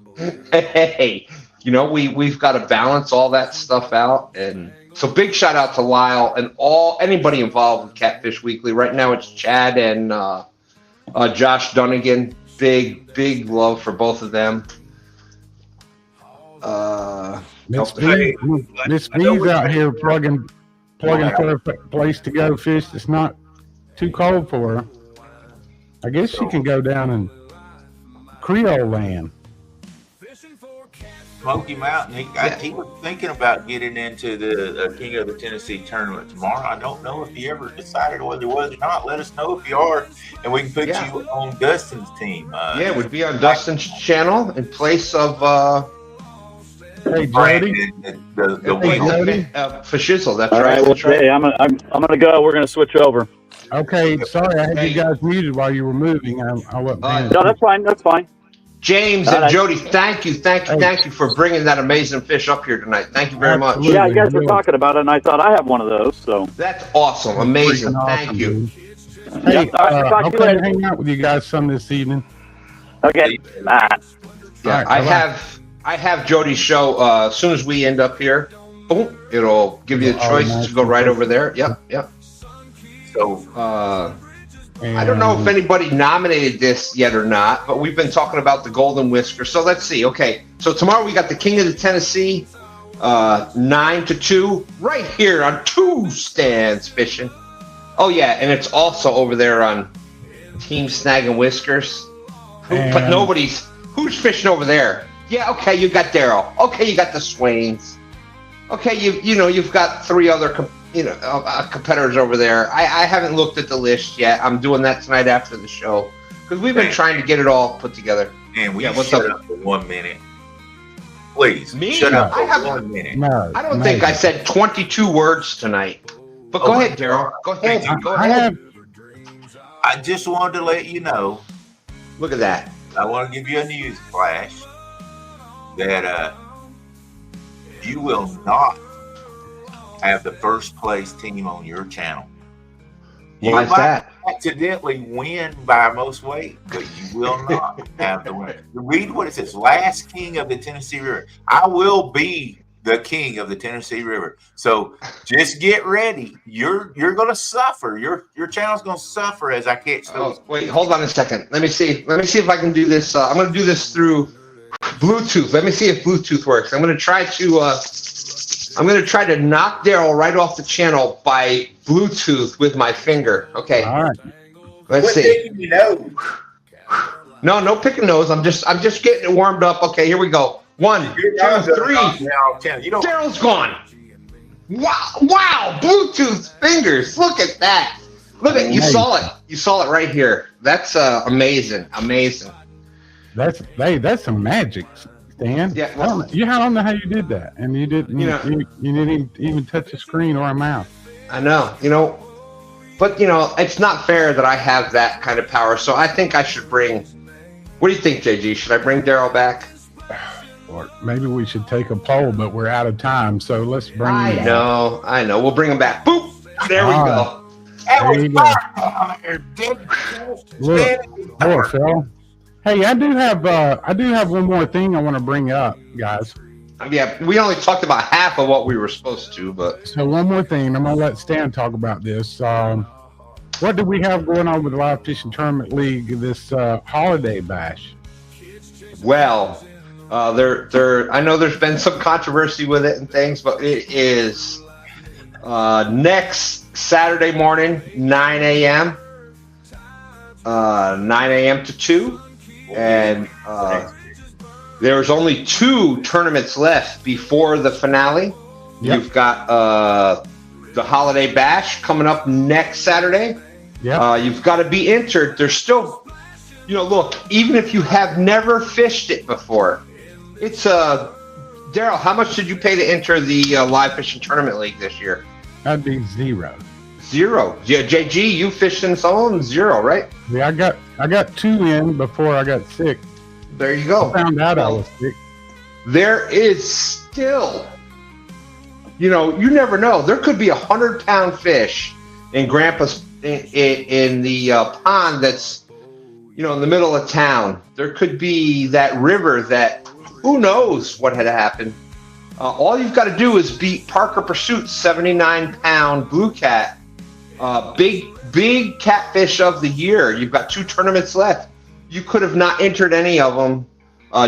hey, we've got to balance all that stuff out. And so big shout out to Lyle and anybody involved with Catfish Weekly. Right now it's Chad and Josh Dunnigan. Big love for both of them. Miss V's out here plugging for a place to go fish that's not too cold for her. I guess she can go down in Creole land. Smoky Mountain. He was thinking about getting into the King of the Tennessee tournament tomorrow. I don't know if he ever decided whether he was or not. Let us know if you are, and we can put you on Dustin's team. It would be on Dustin's channel in place of hey Jody, for Shizzle. That's all right. Well, hey, I'm gonna go. We're gonna switch over. Okay, sorry I had you guys muted while you were moving. I wasn't. No, that's fine. That's fine. James and Jody, thank you for bringing that amazing fish up here tonight. Thank you very much. Yeah, you guys were talking about it, and I thought I have one of those. So that's awesome, amazing. Thank you. Hey, I'll come and hang out with you guys some this evening. Okay. Yeah, I have Jody's show. As soon as we end up here, boom, it'll give you a choice to go right over there. Yep. So I don't know if anybody nominated this yet or not, but we've been talking about the Golden Whisker. So let's see. Okay, so tomorrow we got the King of the Tennessee, 9-2, right here on 2Stans fishing. Oh yeah, and it's also over there on Team Snag and Whiskers. But who's fishing over there? Yeah, okay, you got Darrell. Okay, you got the Swains. Okay, you've got 3 other competitors over there. I haven't looked at the list yet. I'm doing that tonight after the show because we've been trying to get it all put together. And what's up for 1 minute, please? Shut up for 1 minute. No, I don't think I said 22 words tonight. But go ahead, Darrell. Go ahead. I just wanted to let you know. Look at that. I want to give you a news flash that you will not have the first place team on your channel. Why is that? Accidentally win by most weight, but you will not have the win. Read what it says: last king of the Tennessee River. I will be the king of the Tennessee River. So just get ready. You're gonna suffer. Your channel's gonna suffer as I catch those. Oh, wait, hold on a second. Let me see if I can do this. I'm gonna do this through Bluetooth. Let me see if Bluetooth works. I'm gonna try to knock Darrell right off the channel by Bluetooth with my finger. Okay. All right. Let's see. You know. No picking nose. I'm just getting it warmed up. Okay, here we go. 1, 2, 3. Darrell's gone. Wow. Bluetooth fingers. Look at that. Look at you saw it. You saw it right here. That's amazing. That's some magic, Stan. Yeah. I don't know how you did that, and you didn't. You didn't even touch a screen or a mouse. I know. But it's not fair that I have that kind of power. So I think I should bring. What do you think, JG? Should I bring Darrell back? Or maybe we should take a poll, but we're out of time. So let's bring him back. I know. We'll bring him back. Boop. There we go. There you go. Poor Phil. Hey, I do have one more thing I want to bring up, guys. Yeah, we only talked about half of what we were supposed to, but so one more thing. I'm gonna let Stan talk about this. What do we have going on with the Live Fishing Tournament League this holiday bash? Well, I know there's been some controversy with it and things, but it is next Saturday morning, 9 a.m. 9 a.m. to 2. And there's only 2 tournaments left before the finale. Yep. You've got the Holiday Bash coming up next Saturday. Yeah. You've got to be entered. There's still, look, even if you have never fished it before, it's Darrell, how much did you pay to enter the Live Fishing Tournament League this year? That'd be 0. Zero. Yeah, JG, you fished in some of them? Zero, right? Yeah, I got 2 in before I got sick. There you go. I found out I was sick. There is still, you never know. There could be 100-pound fish in Grandpa's in the pond that's, in the middle of town. There could be that river that, who knows what had happened. All you've got to do is beat Parker Pursuit's 79-pound blue cat, big catfish of the year. You've got 2 tournaments left. You could have not entered any of them.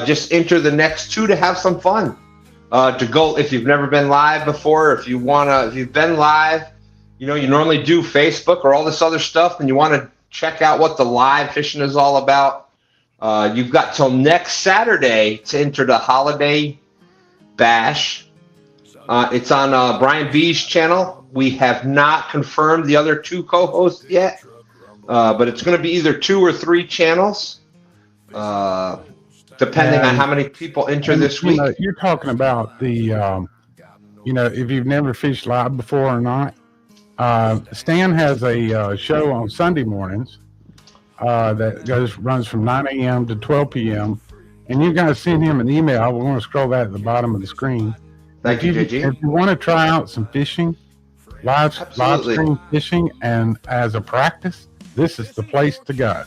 Just enter the next 2 to have some fun. To go, if you've never been live before, if you've been live, you normally do Facebook or all this other stuff, and you want to check out what the live fishing is all about. You've got till next Saturday to enter the holiday bash. It's on Brian B's channel. We have not confirmed the other 2 co-hosts yet, but it's going to be either 2 or 3 channels, depending on how many people enter this week. You're talking about the, if you've never fished live before or not. Stan has a show on Sunday mornings that runs from 9 a.m. to 12 p.m. And you guys send him an email. We're going to scroll that at the bottom of the screen. Thank you, JG. If you want to try out some fishing, live stream fishing, and as a practice, this is the place to go.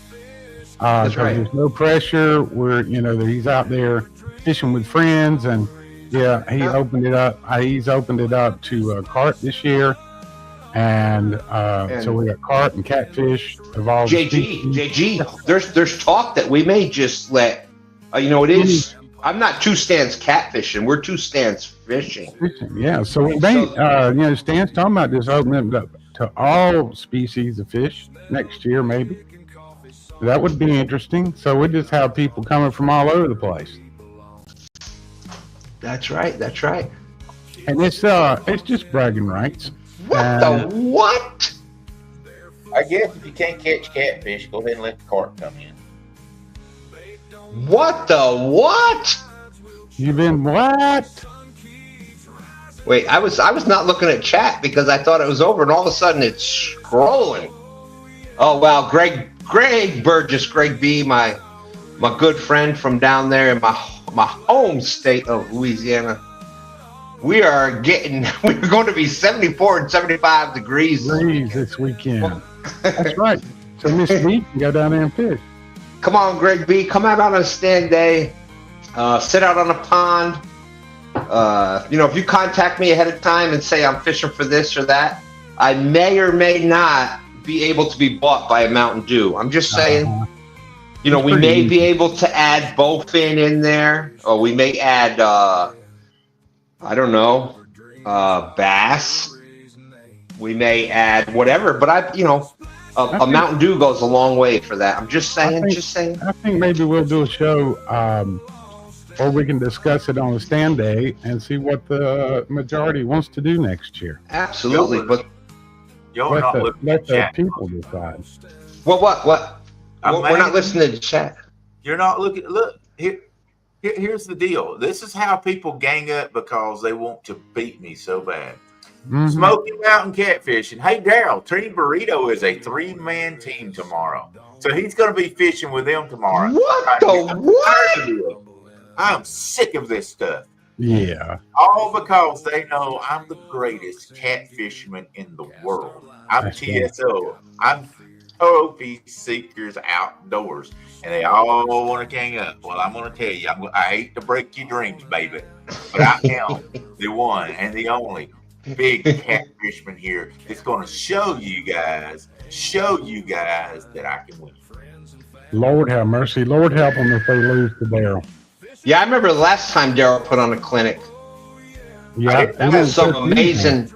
That's right. There's no pressure. He's out there fishing with friends, and he opened it up. He's opened it up to carp this year. And so we got carp and catfish of all JG, there's talk that we may just let, it is, I'm not 2Stans catfishing, we're 2Stans fishing. Yeah, so we may, Stan's talking about just opening it up to all species of fish next year, maybe. That would be interesting. So we just have people coming from all over the place. That's right. And it's just bragging rights. What? I guess if you can't catch catfish, go ahead and let the carp come in. What? You've been what? Wait, I was not looking at chat because I thought it was over, and all of a sudden it's scrolling. Oh wow, Greg Burgess, Greg B, my good friend from down there in my home state of Louisiana. We're going to be 74 and 75 degrees this weekend. That's right. So this week, you go down there and fish. Come on, Greg B. Come out on a stand day. Sit out on a pond. If you contact me ahead of time and say I'm fishing for this or that, I may or may not be able to be bought by a Mountain Dew. I'm just saying. We may be able to add bowfin in there, or we may add, I don't know, bass. We may add whatever, but a Mountain Dew goes a long way for that. I'm just saying. I think maybe we'll do a show, or we can discuss it on a stand day and see what the majority wants to do next year. Absolutely, but let the people decide. What? We're not listening to chat. You're not looking. Look here. Here's the deal. This is how people gang up because they want to beat me so bad. Mm-hmm. Smoky Mountain Catfishing. Hey, Darrell, Team Burrito is a 3-man team tomorrow. So he's going to be fishing with them tomorrow. What? I'm sick of this stuff. Yeah. All because they know I'm the greatest catfisherman in the world. I'm TSO. I'm trophy seekers outdoors. And they all want to gang up. Well, I'm going to tell you, I hate to break your dreams, baby, but I am the one and the only big catfishman here that's going to show you guys that I can win. Lord have mercy. Lord help them if they lose to Darrell. Yeah, I remember the last time Darrell put on a clinic. Yeah, that was some amazing.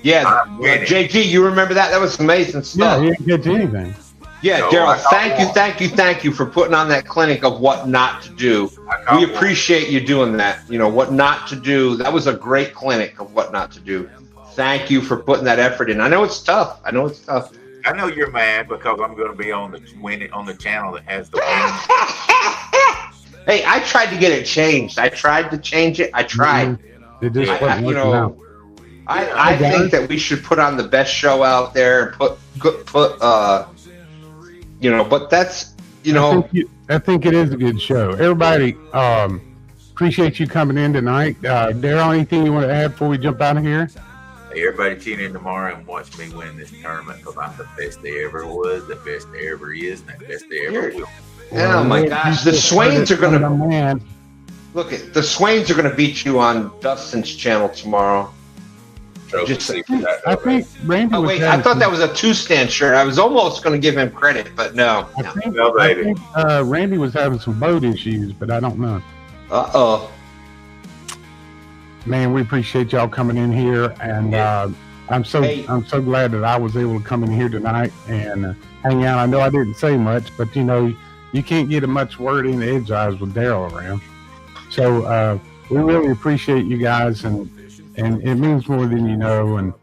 Yeah, JG, you remember that? That was amazing stuff. Yeah, he didn't get anything. Yeah, no, Darrell, thank you for putting on that clinic of what not to do. We appreciate you doing that. What not to do. That was a great clinic of what not to do. Thank you for putting that effort in. I know it's tough. I know you're mad because I'm going to be on the channel that has the win. Hey, I tried to get it changed. I tried to change it. I tried. It just I think that we should put on the best show out there. But that's I think it is a good show. Everybody, appreciate you coming in tonight. Darrell, anything you want to add before we jump out of here? Hey, everybody tune in tomorrow and watch me win this tournament because I'm the best there ever was, the best there ever is, and the best there ever will. Oh my gosh, the Swains are going to the Swains are going to beat you on Dustin's channel tomorrow. I think Randy. Oh wait, I thought that was a 2Stan shirt. I was almost going to give him credit, but no. I think Randy was having some boat issues, but I don't know. Man, we appreciate y'all coming in here, and I'm so glad that I was able to come in here tonight and hang out. I know I didn't say much, but you can't get much word in edgewise with Darrell around. So we really appreciate you guys, and it means more than you know. And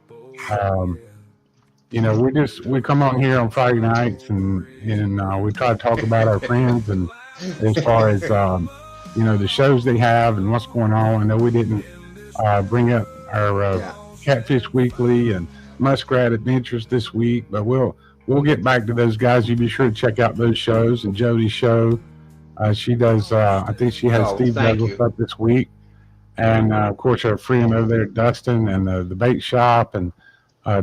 we come on here on Friday nights, and we try to talk about our friends, and as far as the shows they have and what's going on. I know we didn't bring up our Catfish Weekly and Muskrat Adventures this week, but we'll get back to those guys. You be sure to check out those shows, and Jody's show. She does. I think she has Steve Douglas up this week, and of course our friend over there, Dustin, and the bait shop, and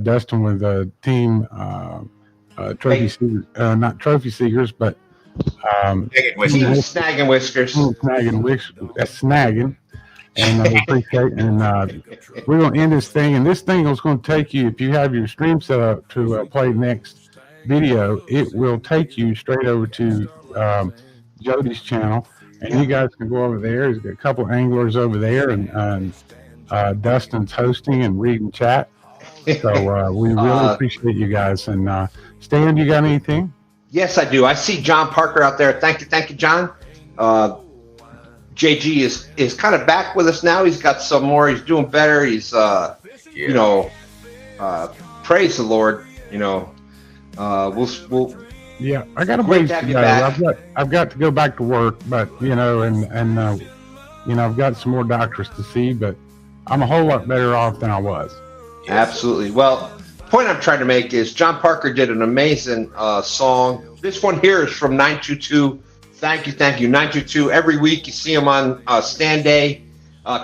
Dustin with the team trophy seekers, not trophy seekers, but snagging whiskers. That's snagging. And we appreciate it. And we're going to end this thing. And this thing is going to take you, if you have your stream set up to play next video, it will take you straight over to Jody's channel. And you guys can go over there. There's a couple anglers over there. And Dustin's hosting and reading chat. So we really appreciate you guys. And Stan, you got anything? Yes, I do. I see John Parker out there. Thank you, John. JG is kind of back with us now. He's got some more. He's doing better. He's praise the Lord. We'll yeah. I got a ways to go. I've got to go back to work, but I've got some more doctors to see, but I'm a whole lot better off than I was. Absolutely. Well, the point I'm trying to make is John Parker did an amazing song. This one here is from 922. Thank you, 922. Every week you see him on stand day,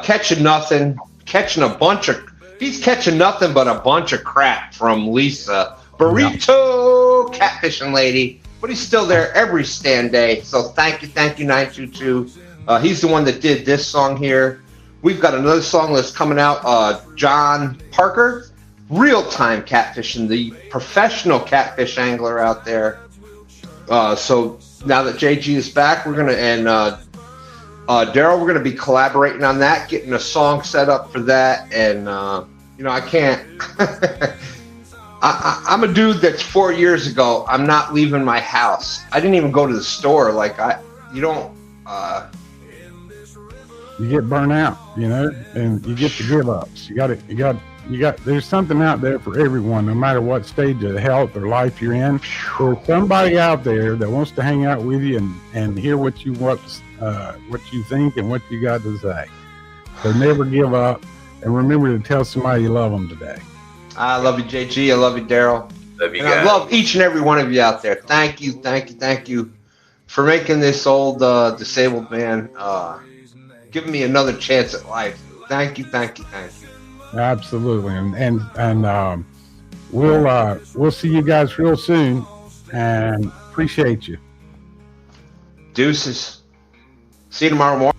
catching nothing, he's catching nothing but a bunch of crap from Lisa Burrito, catfishing lady, but he's still there every stand day. So thank you, 922. He's the one that did this song here. We've got another song that's coming out, John Parker, real-time catfishing, the professional catfish angler out there. So now that JG is back, we're gonna Darrell, we're gonna be collaborating on that, getting a song set up for that. And I can't. I'm a dude that's 4 years ago. I'm not leaving my house. I didn't even go to the store. You get burnt out, and you get the give ups. You got. There's something out there for everyone, no matter what stage of health or life you're in. There's somebody out there that wants to hang out with you and hear what you think and what you got to say. So never give up, and remember to tell somebody you love them today. I love you, JG. I love you, Darrell. Love you and guys. I love each and every one of you out there. Thank you for making this old disabled man giving me another chance at life. Thank you. Absolutely, and we'll see you guys real soon, and appreciate you. Deuces. See you tomorrow morning.